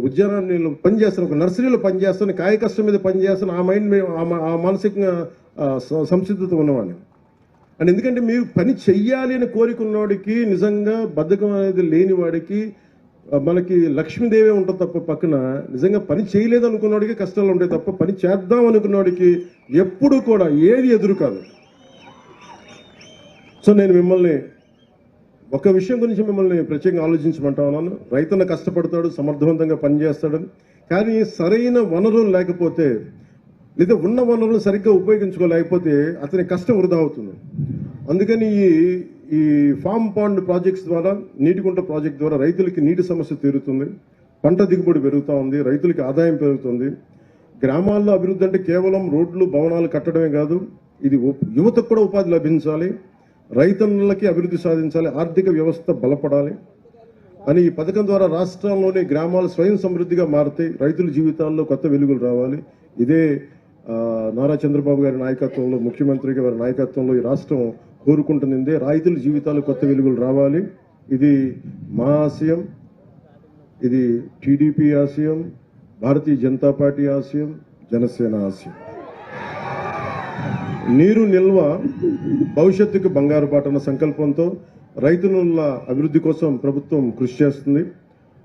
ఉద్యానాన్ని పనిచేస్తాను, ఒక నర్సరీలో పనిచేస్తాను, కాయ కష్టం మీద పనిచేస్తాను. ఆ మైండ్ ఆ మానసికంగా సంసిద్ధత ఉన్నవాడిని. అండ్ ఎందుకంటే మీరు పని చెయ్యాలి అని కోరికున్నవాడికి, నిజంగా బద్ధకం అనేది లేని వాడికి మనకి లక్ష్మీదేవే ఉంటుంది తప్ప పక్కన, నిజంగా పని చేయలేదు అనుకున్నవాడికి కష్టాలు ఉంటాయి తప్ప పని చేద్దాం అనుకున్నవాడికి ఎప్పుడు కూడా ఏది ఎదురు కాదు. సో నేను మిమ్మల్ని ఒక విషయం గురించి మిమ్మల్ని ప్రత్యేకంగా ఆలోచించమంటా ఉన్నాను. రైతన్న కష్టపడతాడు, సమర్థవంతంగా పనిచేస్తాడని, కానీ సరైన వనరులు లేకపోతే లేదా ఉన్న వనరులు సరిగ్గా ఉపయోగించుకోలేకపోతే అతని కష్టం వృధా అవుతుంది. అందుకని ఈ ఫామ్ పాండ్ ప్రాజెక్ట్స్ ద్వారా, నీటిగుంట ప్రాజెక్ట్ ద్వారా రైతులకి నీటి సమస్య తీరుతుంది, పంట దిగుబడి పెరుగుతూ ఉంది, రైతులకి ఆదాయం పెరుగుతుంది. గ్రామాల్లో అభివృద్ధి అంటే కేవలం రోడ్లు, భవనాలు కట్టడమే కాదు, ఇది యువతకు కూడా ఉపాధి లభించాలి, రైతన్నలకి అభివృద్ధి సాధించాలి, ఆర్థిక వ్యవస్థ బలపడాలి అని ఈ పథకం ద్వారా రాష్ట్రంలోని గ్రామాలు స్వయం సమృద్ధిగా మారుతాయి, రైతుల జీవితాల్లో కొత్త వెలుగులు రావాలి. ఇదే నారా చంద్రబాబు గారి నాయకత్వంలో, ముఖ్యమంత్రి గారి నాయకత్వంలో ఈ రాష్ట్రం కోరుకుంటుంది. రైతుల జీవితాలు కొత్త వెలుగులు రావాలి. ఇది మా ఆశయం, ఇది టీడీపీ ఆశయం, భారతీయ జనతా పార్టీ ఆశయం, జనసేన ఆశయం. నీరు నిల్వ భవిష్యత్తుకు బంగారు బాటన్న సంకల్పంతో రైతుల అభివృద్ధి కోసం ప్రభుత్వం కృషి చేస్తుంది.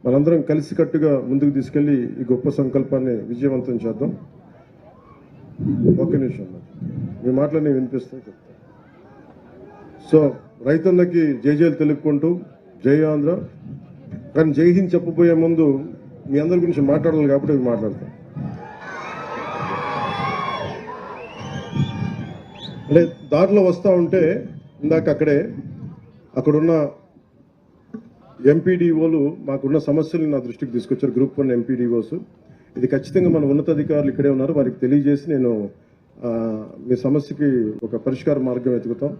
మనందరం కలిసికట్టుగా ముందుకు తీసుకెళ్లి ఈ గొప్ప సంకల్పాన్ని విజయవంతం చేద్దాం. ఒక్క నిమిషం, మీ మాటలన్నీ వినిపిస్తాయి చెప్తాను. సో రైతన్నకి జైజైలు తెలుపుకుంటూ జై ఆంధ్ర. కానీ జై హింద్ చెప్పబోయే ముందు మీ అందరి గురించి మాట్లాడాలి కాబట్టి అవి మాట్లాడతాం. అంటే దారిలో వస్తూ ఉంటే ఇందాక అక్కడున్న ఎంపీడీఓలు మాకున్న సమస్యలు నా దృష్టికి తీసుకొచ్చారు. Group 1 MPDOs. ఇది ఖచ్చితంగా మన ఉన్నతాధికారులు ఇక్కడే ఉన్నారు, వారికి తెలియజేసి నేను మీ సమస్యకి ఒక పరిష్కార మార్గం వెతుకుతాం.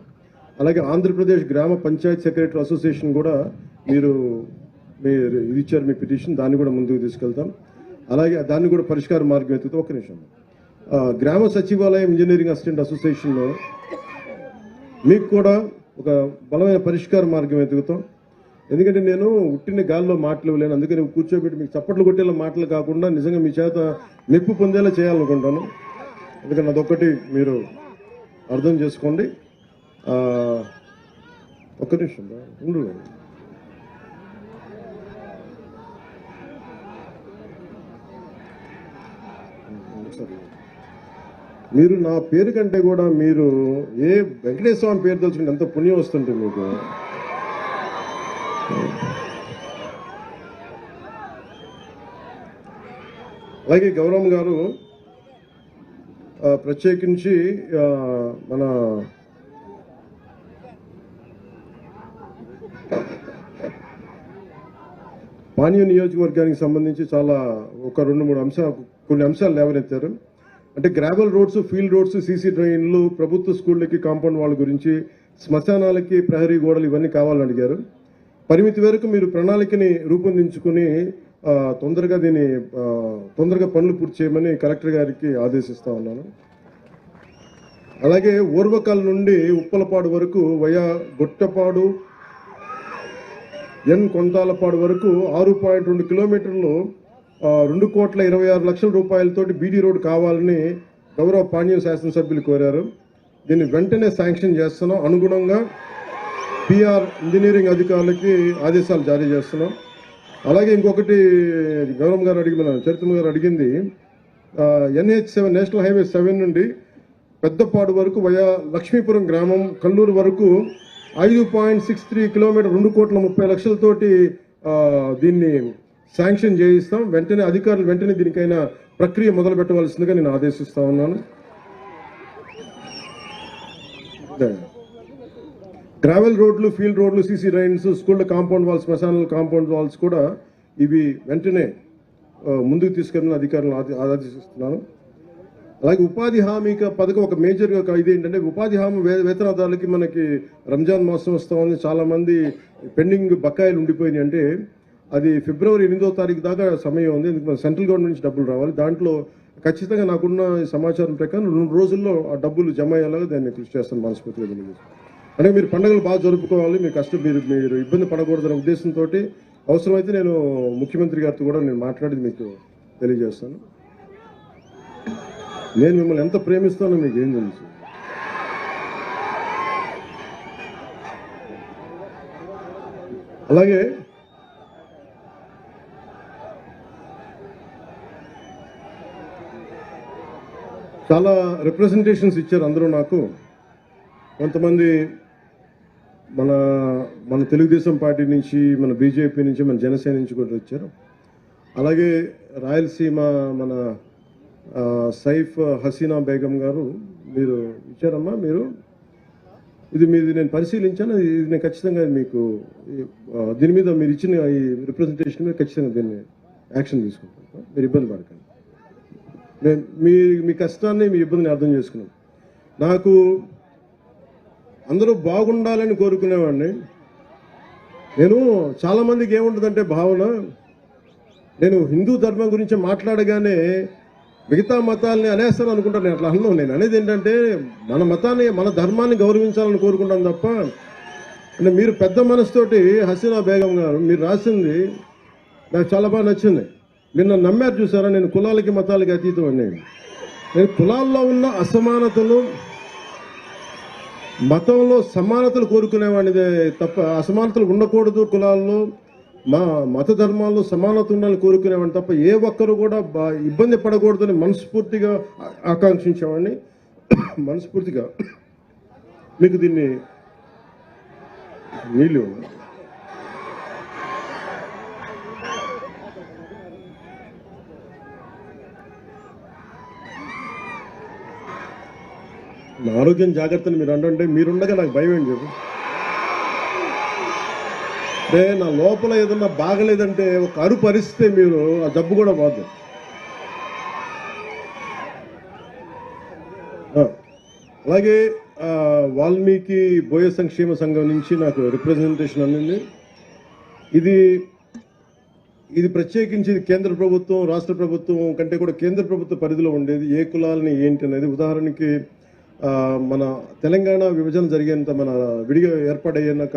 అలాగే ఆంధ్రప్రదేశ్ గ్రామ పంచాయత్ సెక్రటరీ అసోసియేషన్ కూడా మీరు ఇది ఇచ్చారు, మీ పిటిషన్, దాన్ని కూడా ముందుకు తీసుకెళ్తాం. అలాగే దాన్ని కూడా పరిష్కార మార్గం వెతుకుతాం. ఒక నిమిషం. గ్రామ సచివాలయం ఇంజనీరింగ్ అసిస్టెంట్ అసోసియేషన్లో మీకు కూడా ఒక బలమైన పరిష్కార మార్గం వెతుకుతాం. ఎందుకంటే నేను ఉట్టిన గాల్లో మాటలు ఇవ్వలేను, అందుకని కూర్చోబెట్టి మీకు చప్పట్లు కొట్టేలా మాటలు కాకుండా నిజంగా మీ చేత మెప్పు పొందేలా చేయాలనుకుంటాను. అందుకని అదొక్కటి మీరు అర్థం చేసుకోండి. ఒక్క నిమిషం ఉండు. మీరు నా పేరు కంటే కూడా మీరు ఏ వెంకటేశ్వర స్వామి పేరు తెలుసుకుంటే ఎంత పుణ్యం వస్తుంటే మీకు. అలాగే గౌరవం గారు ప్రత్యేకించి మన పానీయ నియోజకవర్గానికి సంబంధించి చాలా ఒక 2-3 కొన్ని అంశాలు లేవనెత్తారు. అంటే gravel roads, field roads, CC డ్రైన్లు, ప్రభుత్వ స్కూళ్ళకి కాంపౌండ్ వాళ్ళ గురించి, శ్మశానాలకి ప్రహరీ గోడలు ఇవన్నీ కావాలని అడిగారు. పరిమితి వరకు మీరు ప్రణాళికని రూపొందించుకుని తొందరగా పనులు పూర్తి చేయమని కలెక్టర్ గారికి ఆదేశిస్తా ఉన్నాను. అలాగే ఓర్వకల్ నుండి ఉప్పలపాడు వరకు వయా గొట్టపాడు కొంతాలపాడు వరకు 6.2 కిలోమీటర్లు 2,26,00,000 రూపాయలతోటి బీడీ రోడ్ కావాలని గౌరవ పాణ్యం శాసనసభ్యులు కోరారు. దీన్ని వెంటనే శాంక్షన్ చేస్తున్నాం. అనుగుణంగా పిఆర్ ఇంజనీరింగ్ అధికారులకి ఆదేశాలు జారీ చేస్తున్నాం. అలాగే ఇంకొకటి గౌరవం గారు మన చరిత్ర గారు అడిగింది, NH7 నేషనల్ హైవే 7 నుండి పెద్దపాడు వరకు వయా లక్ష్మీపురం గ్రామం కల్లూరు వరకు 5.63 కిలోమీటర్ 2,30,00,000తోటి దీన్ని శాంక్షన్ చేయిస్తాం. వెంటనే అధికారులు వెంటనే దీనికైనా ప్రక్రియ మొదలు పెట్టవలసిందిగా నేను ఆదేశిస్తా ఉన్నాను. గ్రావెల్ రోడ్లు, ఫీల్డ్ రోడ్లు, సీసీ డ్రైన్స్, స్కూళ్ళ కాంపౌండ్ వాల్స్, శ్మశానాల కాంపౌండ్ వాల్స్ కూడా ఇవి వెంటనే ముందుకు తీసుకెళ్ళిన అధికారులను ఆదేశిస్తున్నాను. అలాగే ఉపాధి హామీ పథకం ఒక మేజర్గా ఇది ఏంటంటే, ఉపాధి హామీ వేతనదారులకి మనకి రంజాన్ మాసం వస్తూ ఉంది, చాలామంది పెండింగ్ బకాయిలు ఉండిపోయినాయి. అంటే అది ఫిబ్రవరి 8వ తారీఖు దాకా సమయం ఉంది. ఎందుకు సెంట్రల్ గవర్నమెంట్ నుంచి డబ్బులు రావాలి. దాంట్లో ఖచ్చితంగా నాకున్న సమాచారం ప్రకారం 2 రోజుల్లో ఆ డబ్బులు జమ అయ్యేలాగా దాన్ని కృషి చేస్తాను మనస్ఫూర్తిగా. అంటే మీరు పండుగలు బాగా జరుపుకోవాలి, మీ కష్టం మీరు ఇబ్బంది పడకూడదనే ఉద్దేశంతో అవసరమైతే నేను ముఖ్యమంత్రి గారితో కూడా నేను మాట్లాడి మీకు తెలియజేస్తాను. నేను మిమ్మల్ని ఎంత ప్రేమిస్తానో మీకు ఏం తెలుసు. అలాగే చాలా రిప్రజెంటేషన్స్ ఇచ్చారు అందరూ నాకు. కొంతమంది మన తెలుగుదేశం పార్టీ నుంచి, మన బీజేపీ నుంచి, మన జనసేన నుంచి కూడా వచ్చారు. అలాగే రాయలసీమ మన సైఫ్ హసీనా బేగం గారు మీరు ఇచ్చారమ్మా. ఇది నేను పరిశీలించాను. ఇది నేను ఖచ్చితంగా మీకు దీని మీద మీరు ఇచ్చిన ఈ రిప్రజెంటేషన్ మీద ఖచ్చితంగా దీన్ని యాక్షన్ తీసుకుంటాను. మీరు ఇబ్బంది పడకండి. మీ కష్టాన్ని, మీ ఇబ్బందిని అర్థం చేసుకున్నాను. నాకు అందరూ బాగుండాలని కోరుకునేవాడిని. నేను చాలామందికి ఏముంటుందంటే భావన, నేను హిందూ ధర్మం గురించి మాట్లాడగానే మిగతా మతాలని అనేస్తాను అనుకుంటాను. నేను అట్లా అన్నాను. నేను అనేది ఏంటంటే, మన మతాన్ని, మన ధర్మాన్ని గౌరవించాలని కోరుకుంటాను తప్ప, అంటే మీరు పెద్ద మనసుతోటి హసీనా బేగం గారు మీరు రాసింది నాకు చాలా బాగా నచ్చింది. మీరు నన్ను నమ్మారు చూసారా. నేను కులాలకి మతాలకి అతీతం అండి. నేను కులాల్లో ఉన్న అసమానతలు, మతంలో సమానతలు కోరుకునేవాడిని తప్ప అసమానతలు ఉండకూడదు, కులాల్లో మా మత ధర్మాల్లో సమానత ఉండాలని కోరుకునేవాడిని తప్ప ఏ ఒక్కరు కూడా ఇబ్బంది పడకూడదని మనస్ఫూర్తిగా ఆకాంక్షించేవాడిని. మనస్ఫూర్తిగా మీకు దీన్ని నీళ్ళు నా ఆరోగ్యం జాగ్రత్తని మీరు అంటే మీరుండగా నాకు భయం ఏంటి చెప్పు. అంటే నా లోపల ఏదన్నా బాగలేదంటే ఒక అరుపు అరిస్తే మీరు ఆ జబ్బు కూడా పోదు. అలాగే వాల్మీకి బోయ సంక్షేమ సంఘం నుంచి నాకు రిప్రజెంటేషన్ అందింది. ఇది ప్రత్యేకించి కేంద్ర ప్రభుత్వం, రాష్ట్ర ప్రభుత్వం కంటే కూడా కేంద్ర ప్రభుత్వ పరిధిలో ఉండేది. ఏ కులాలని ఏంటి అనేది, ఉదాహరణకి మన తెలంగాణ విభజన జరిగేంత మన విడిగా ఏర్పాటయ్యాక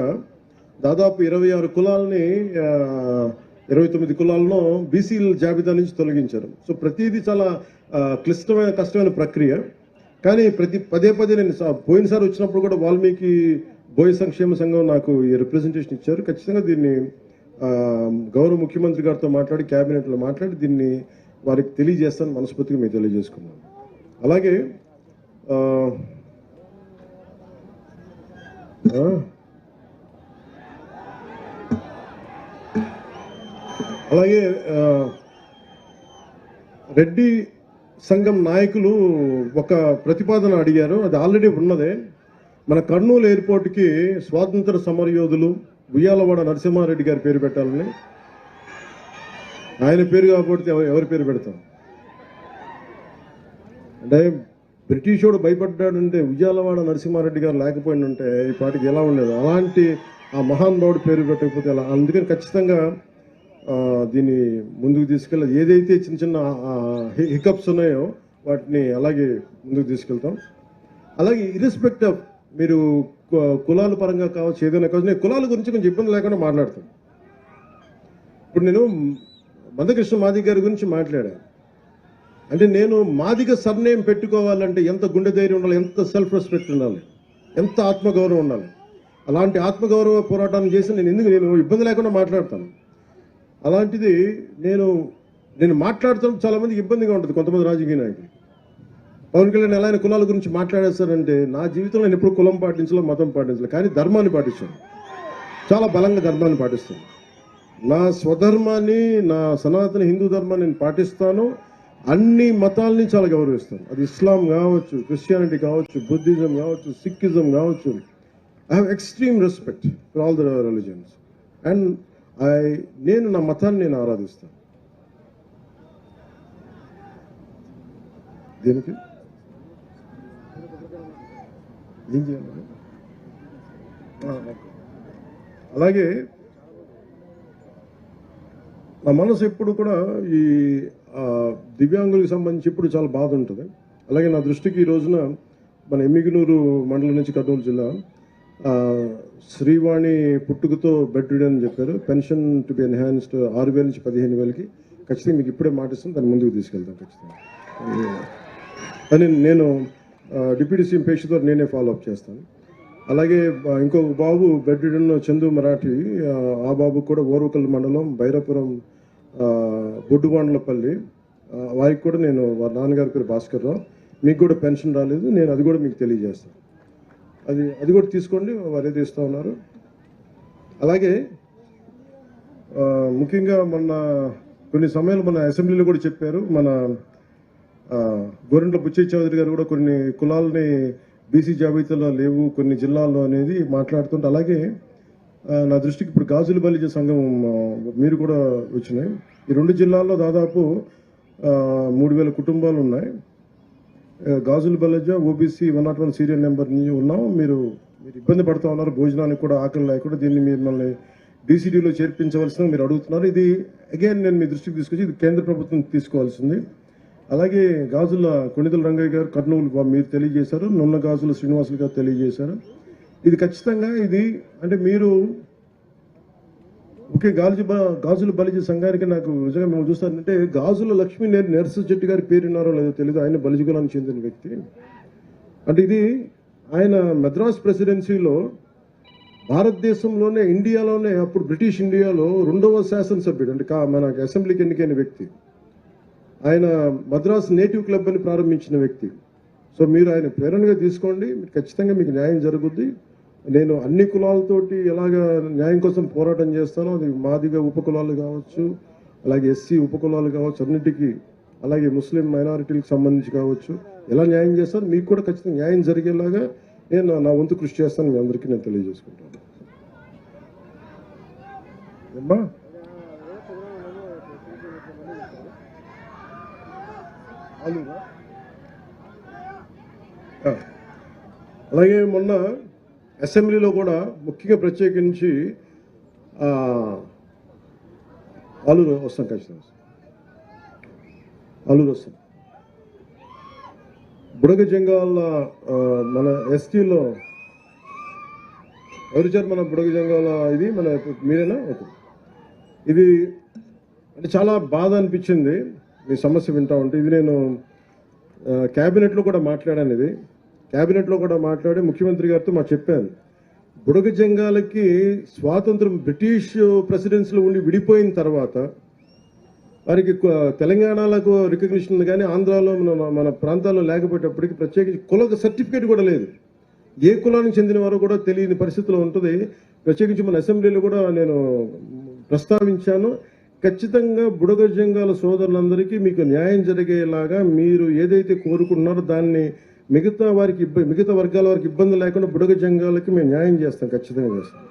దాదాపు 26 కులాలని 29 కులాలను బీసీల జాబితా నుంచి తొలగించారు. సో ప్రతిదీ చాలా క్లిష్టమైన కష్టమైన ప్రక్రియ. కానీ పదే నేను పోయినసారి వచ్చినప్పుడు కూడా వాల్మీకి బోయ సంక్షేమ సంఘం నాకు ఈ రిప్రజెంటేషన్ ఇచ్చారు. ఖచ్చితంగా దీన్ని గౌరవ ముఖ్యమంత్రి గారితో మాట్లాడి క్యాబినెట్లో మాట్లాడి దీన్ని వారికి తెలియజేస్తాను మనస్ఫూర్తిగా మీకు తెలియజేసుకున్నాను. అలాగే రెడ్డి సంఘం నాయకులు ఒక ప్రతిపాదన అడిగారు. అది ఆల్రెడీ ఉన్నదే. మన కర్నూలు ఎయిర్పోర్ట్కి స్వాతంత్ర సమరయోధులు ఉయ్యాలవాడ నరసింహారెడ్డి గారి పేరు పెట్టాలని. ఆయన పేరు కాకపోతే ఎవరి పేరు పెడతాం? అంటే బ్రిటిష్ వాడు భయపడ్డాడంటే ఉయ్యాలవాడ నరసింహారెడ్డి గారు లేకపోయిందంటే ఈ పాటికి ఎలా ఉండేది. అలాంటి ఆ మహానుభావుడి పేరు పెట్టకపోతే ఎలా? అందుకని ఖచ్చితంగా దీన్ని ముందుకు తీసుకెళ్ళాలి. ఏదైతే చిన్న చిన్న హికప్స్ ఉన్నాయో వాటిని అలాగే ముందుకు తీసుకెళ్తాం. అలాగే ఇర్రెస్పెక్ట్ ఆఫ్ మీరు కులాల పరంగా కావచ్చు, ఏదైనా కావచ్చు, నేను కులాల గురించి కొంచెం ఇబ్బంది లేకుండా మాట్లాడతాను. ఇప్పుడు నేను మందకృష్ణ మాదిగ గారి గురించి మాట్లాడాను. అంటే నేను మాదిగ సర్నేమ్ పెట్టుకోవాలంటే ఎంత గుండె ధైర్యం ఉండాలి, ఎంత సెల్ఫ్ రెస్పెక్ట్ ఉండాలి, ఎంత ఆత్మగౌరవం ఉండాలి. అలాంటి ఆత్మగౌరవ పోరాటాన్ని చేసి నేను ఇబ్బంది లేకుండా మాట్లాడతాను. అలాంటిది నేను మాట్లాడుతున్నప్పుడు చాలా మందికి ఇబ్బందిగా ఉంటుంది. కొంతమంది రాజకీయ నాయకులు పవన్ కళ్యాణ్ ఎలా ఆయన కులాల గురించి మాట్లాడేస్తారంటే, నా జీవితంలో నేను ఎప్పుడు కులం పాటించలే, మతం పాటించలే, కానీ ధర్మాన్ని పాటించాను. చాలా బలంగా ధర్మాన్ని పాటిస్తాను. నా స్వధర్మాన్ని, నా సనాతన హిందూ ధర్మాన్ని నేను పాటిస్తాను. అన్ని మతాలని చాలా గౌరవిస్తాను. అది ఇస్లాం కావచ్చు, క్రిస్టియానిటీ కావచ్చు, బుద్ధిజం కావచ్చు, సిక్కిజం కావచ్చు. I have extreme respect for all the religions. And నేను నా మతాన్ని నేను ఆరాధిస్తాను. దేనికి ఏం చేయాలి? అలాగే నా మనసు ఎప్పుడు కూడా ఈ దివ్యాంగులకు సంబంధించి ఎప్పుడు చాలా బాధ ఉంటుంది. అలాగే నా దృష్టికి ఈ రోజున మన ఎమ్మిగనూరు మండలం నుంచి కర్నూలు జిల్లా శ్రీవాణి పుట్టుకతో బెడ్ రిడెన్ అని చెప్పారు. పెన్షన్ టు బి ఎన్హాన్స్డ్ 6,000 నుంచి 15,000కి. ఖచ్చితంగా మీకు ఇప్పుడే మాటిస్తాను, దాన్ని ముందుకు తీసుకెళ్తాను ఖచ్చితంగా. అని నేను డిప్యూటీ సీఎం పేషితో నేనే ఫాలో అప్ చేస్తాను. అలాగే ఇంకొక బాబు బెడ్ రిడెన్ చందు మరాఠీ, ఆ బాబు కూడా ఓర్వకల్ మండలం బైరాపురం బొడ్డువాండ్లపల్లి, వారికి కూడా నేను వారి నాన్నగారి పేరు భాస్కర్ రావు. మీకు కూడా పెన్షన్ రాలేదు, నేను అది కూడా మీకు తెలియజేస్తాను. అది కూడా తీసుకోండి, వారు ఏది ఇస్తూ ఉన్నారు. అలాగే ముఖ్యంగా కొన్ని సమయాలు మన అసెంబ్లీలో కూడా చెప్పారు. మన గోరెంట్ల బుచ్చయ్య చౌదరి గారు కూడా కొన్ని కులాలని బీసీ జాబితాలో లేవు కొన్ని జిల్లాల్లో అనేది మాట్లాడుతుంటే, అలాగే నా దృష్టికి ఇప్పుడు గాజుల బలిజ సంఘం మీరు కూడా వచ్చినాయి. ఈ 2 జిల్లాల్లో దాదాపు 3,000 కుటుంబాలు ఉన్నాయి. గాజుల బలిజ ఓబీసీ 101 సీరియల్ నెంబర్ ఉన్నాం. మీరు ఇబ్బంది పడుతూ ఉన్నారు, భోజనానికి కూడా ఆకలి లేకుండా. దీన్ని మిమ్మల్ని డీసీడీలో చేర్పించవలసిన మీరు అడుగుతున్నారు. ఇది అగైన్ నేను మీ దృష్టికి తీసుకొచ్చి ఇది కేంద్ర ప్రభుత్వం తీసుకోవాల్సింది. అలాగే గాజుల కొణిదల రంగయ్య గారు కర్నూలు మీరు తెలియజేశారు, నున్న గాజుల శ్రీనివాసులు గారు తెలియజేశారు. ఇది ఖచ్చితంగా అంటే మీరు ఒకే గాజుల బలిజ సంఘానికి నాకు నిజంగా మేము చూస్తానంటే గాజుల లక్ష్మీ నరసింహ చెట్టు గారి పేరున్నారో లేదో తెలియదు. ఆయన బలిజ కులానికి చెందిన వ్యక్తి. అంటే ఇది ఆయన మద్రాస్ ప్రెసిడెన్సీలో భారతదేశంలోనే ఇండియాలోనే అప్పుడు బ్రిటిష్ ఇండియాలో 2వ శాసనసభ్యుడు, అంటే మన అసెంబ్లీకి ఎన్నికైన వ్యక్తి. ఆయన మద్రాస్ నేటివ్ క్లబ్ అని ప్రారంభించిన వ్యక్తి. సో మీరు ఆయన ప్రేరణగా తీసుకోండి, ఖచ్చితంగా మీకు న్యాయం జరుగుద్ది. నేను అన్ని కులాలతోటి ఎలాగ న్యాయం కోసం పోరాటం చేస్తానో, అది మాదిగా ఉపకులాలు కావచ్చు, అలాగే ఎస్సీ ఉపకులాలు కావచ్చు, అన్నిటికీ, అలాగే ముస్లిం మైనారిటీలకు సంబంధించి కావచ్చు, ఎలా న్యాయం చేస్తాను మీకు కూడా ఖచ్చితంగా న్యాయం జరిగేలాగా నేను నా వంతు కృషి చేస్తాను. మీ అందరికీ నేను తెలియజేసుకుంటాను. అలాగే మొన్న అసెంబ్లీలో కూడా ముఖ్యంగా ప్రత్యేకించి ఆలూరు వస్తాం, ఖచ్చితంగా ఆలూరు వస్తాం. బుడగ జంగాల మన ఎస్టీలో ఎవరిచారు మన బుడగ జంగాల ఇది మన మీరేనా? ఓకే. ఇది అంటే చాలా బాధ అనిపించింది మీ సమస్య వింటా ఉంటే. ఇది నేను క్యాబినెట్లో కూడా మాట్లాడాను. ఇది క్యాబినెట్లో కూడా మాట్లాడి ముఖ్యమంత్రి గారితో చెప్పాను. బుడగ జంగాలకి స్వాతంత్రం బ్రిటిష్ ప్రెసిడెన్సీలో ఉండి విడిపోయిన తర్వాత వారికి తెలంగాణలకు రికగ్నిషన్ కానీ ఆంధ్రాలో మన ప్రాంతాల్లో లేకపోయేటప్పటికి ప్రత్యేకించి కుల సర్టిఫికేట్ కూడా లేదు. ఏ కులానికి చెందిన వారు కూడా తెలియని పరిస్థితిలో ఉంటుంది. ప్రత్యేకించి మన అసెంబ్లీలో కూడా నేను ప్రస్తావించాను. ఖచ్చితంగా బుడగ జంగాల సోదరులందరికీ మీకు న్యాయం జరిగేలాగా మీరు ఏదైతే కోరుకుంటున్నారో దాన్ని మిగతా వర్గాల వారికి ఇబ్బంది లేకుండా బుడగ జంగాలకి మేము న్యాయం చేస్తాం, ఖచ్చితంగా చేస్తాం.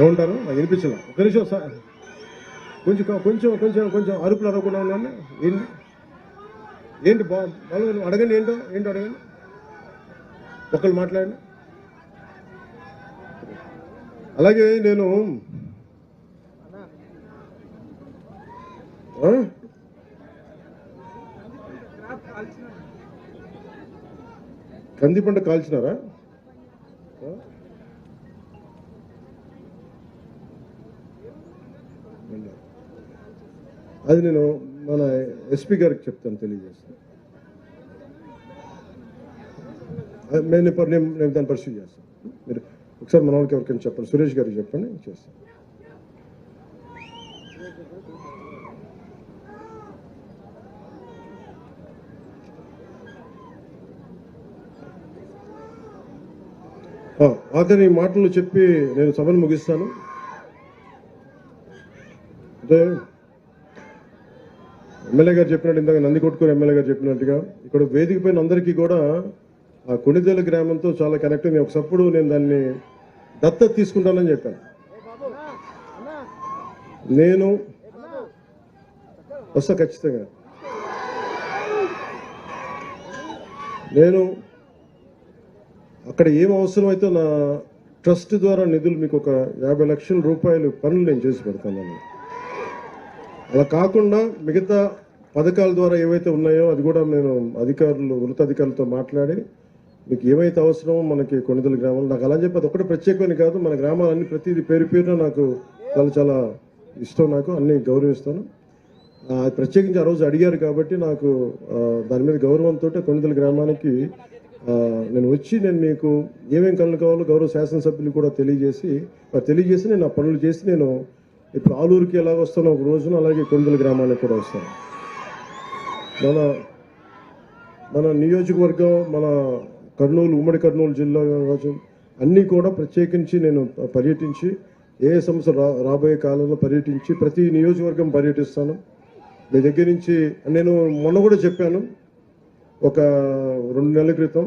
ఏమంటారు? నాకు వినిపించలే. ఒక నిమిషం సార్, కొంచెం కొంచెం కొంచెం కొంచెం అరుపులు అరవకుండా ఉన్నాను. ఏంటి బాగా అడగండి. ఏంటో అడగండి. ఒకళ్ళు మాట్లాడండి. అలాగే నేను కంది పంట కాల్చినారా? అది నేను మన ఎస్పీ గారికి చెప్తాను, తెలియజేస్తాను. నేను దాన్ని పరిశీలి చేస్తాను. మీరు ఒకసారి మన వాళ్ళకి ఎవరికైనా చెప్పండి, సురేష్ గారికి చెప్పండి, చేస్తాను. ఆఖరి మాటలు చెప్పి నేను సభను ముగిస్తాను. అంటే ఎమ్మెల్యే గారు చెప్పినట్టు, ఇందాక నందికొట్కూరు ఎమ్మెల్యే గారు చెప్పినట్టుగా ఇక్కడ వేదిక పైన అందరికీ కూడా ఆ కొణిదేల గ్రామంతో చాలా కనెక్ట్ అయింది. ఒకప్పుడు నేను దాన్ని దత్తత తీసుకుంటానని చెప్పాను. నేను వస్తా ఖచ్చితంగా. నేను అక్కడ ఏం అవసరమైతే నా ట్రస్ట్ ద్వారా నిధులు మీకు ఒక 50 లక్షల రూపాయలు పనులు నేను చేసి పెడతాను. అలా కాకుండా మిగతా పథకాల ద్వారా ఏవైతే ఉన్నాయో అది కూడా నేను ఉన్నతాధికారులతో మాట్లాడి మీకు ఏమైతే అవసరమో మనకి కొణిదెల గ్రామంలో నాకు అలా చెప్పి అది ఒకటి ప్రత్యేకమని కాదు, మన గ్రామాలన్నీ ప్రతిదీ పేరున నాకు చాలా చాలా ఇష్టం, నాకు అన్ని గౌరవిస్తాను. ప్రత్యేకించి ఆ రోజు అడిగారు కాబట్టి నాకు దాని మీద గౌరవంతో కొణిదెల గ్రామానికి నేను వచ్చి నేను మీకు ఏమేమి కళ్ళు కావాలో గౌరవ శాసనసభ్యులు కూడా తెలియజేసి నేను ఆ పనులు చేసి నేను ఇప్పుడు ఆలూరుకి ఎలా వస్తానో ఒక రోజున అలాగే కొణిదెల గ్రామానికి కూడా వస్తాను. మన నియోజకవర్గం, మన ఉమ్మడి కర్నూలు జిల్లా కావచ్చు అన్నీ కూడా ప్రత్యేకించి నేను పర్యటించి ఏ సంస్థ రాబోయే కాలంలో పర్యటించి ప్రతి నియోజకవర్గం పర్యటిస్తాను. మీ దగ్గర నుంచి నేను మొన్న కూడా చెప్పాను, ఒక 2 నెలల క్రితం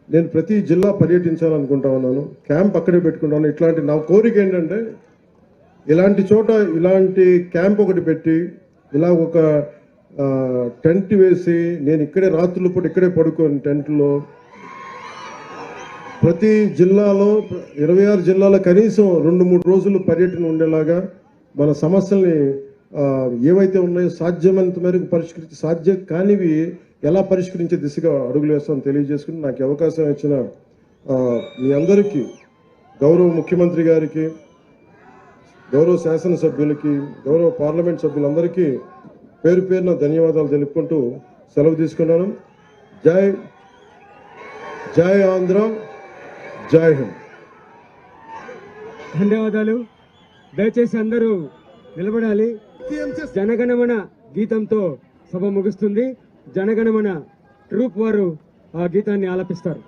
నేను ప్రతి జిల్లా పర్యటించాలనుకుంటా ఉన్నాను, క్యాంప్ అక్కడే పెట్టుకుంటాను. ఇట్లాంటి నా కోరిక ఏంటంటే ఇలాంటి చోట ఇలాంటి క్యాంప్ ఒకటి పెట్టి ఇలా ఒక టెంట్ వేసి నేను ఇక్కడే రాత్రుల పూట ఇక్కడే పడుకోని టెంట్లో ప్రతి జిల్లాలో 26 జిల్లాలో కనీసం 2-3 రోజులు పర్యటన ఉండేలాగా మన సమస్యల్ని ఏవైతే ఉన్నాయో సాధ్యమైనంత మేరకు సాధ్యం కానివి ఎలా పరిష్కరించే దిశగా అడుగులు వేస్తామని తెలియజేసుకుని నాకు అవకాశం ఇచ్చిన మీ అందరికీ, గౌరవ ముఖ్యమంత్రి గారికి, గౌరవ శాసనసభ్యులకి, గౌరవ పార్లమెంట్ సభ్యులందరికీ పేరున ధన్యవాదాలు తెలుపుకుంటూ సెలవు తీసుకున్నాను. జై ఆంధ్ర, జై హింద్. ధన్యవాదాలు. దయచేసి అందరూ నిలబడాలి. జనగణమన గీతంతో సభ ముగుస్తుంది. జనగణమన ట్రూప్ వారు ఆ గీతాన్ని ఆలపిస్తారు.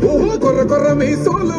ఓహో కొర్ర కొర్ర మీ సోలు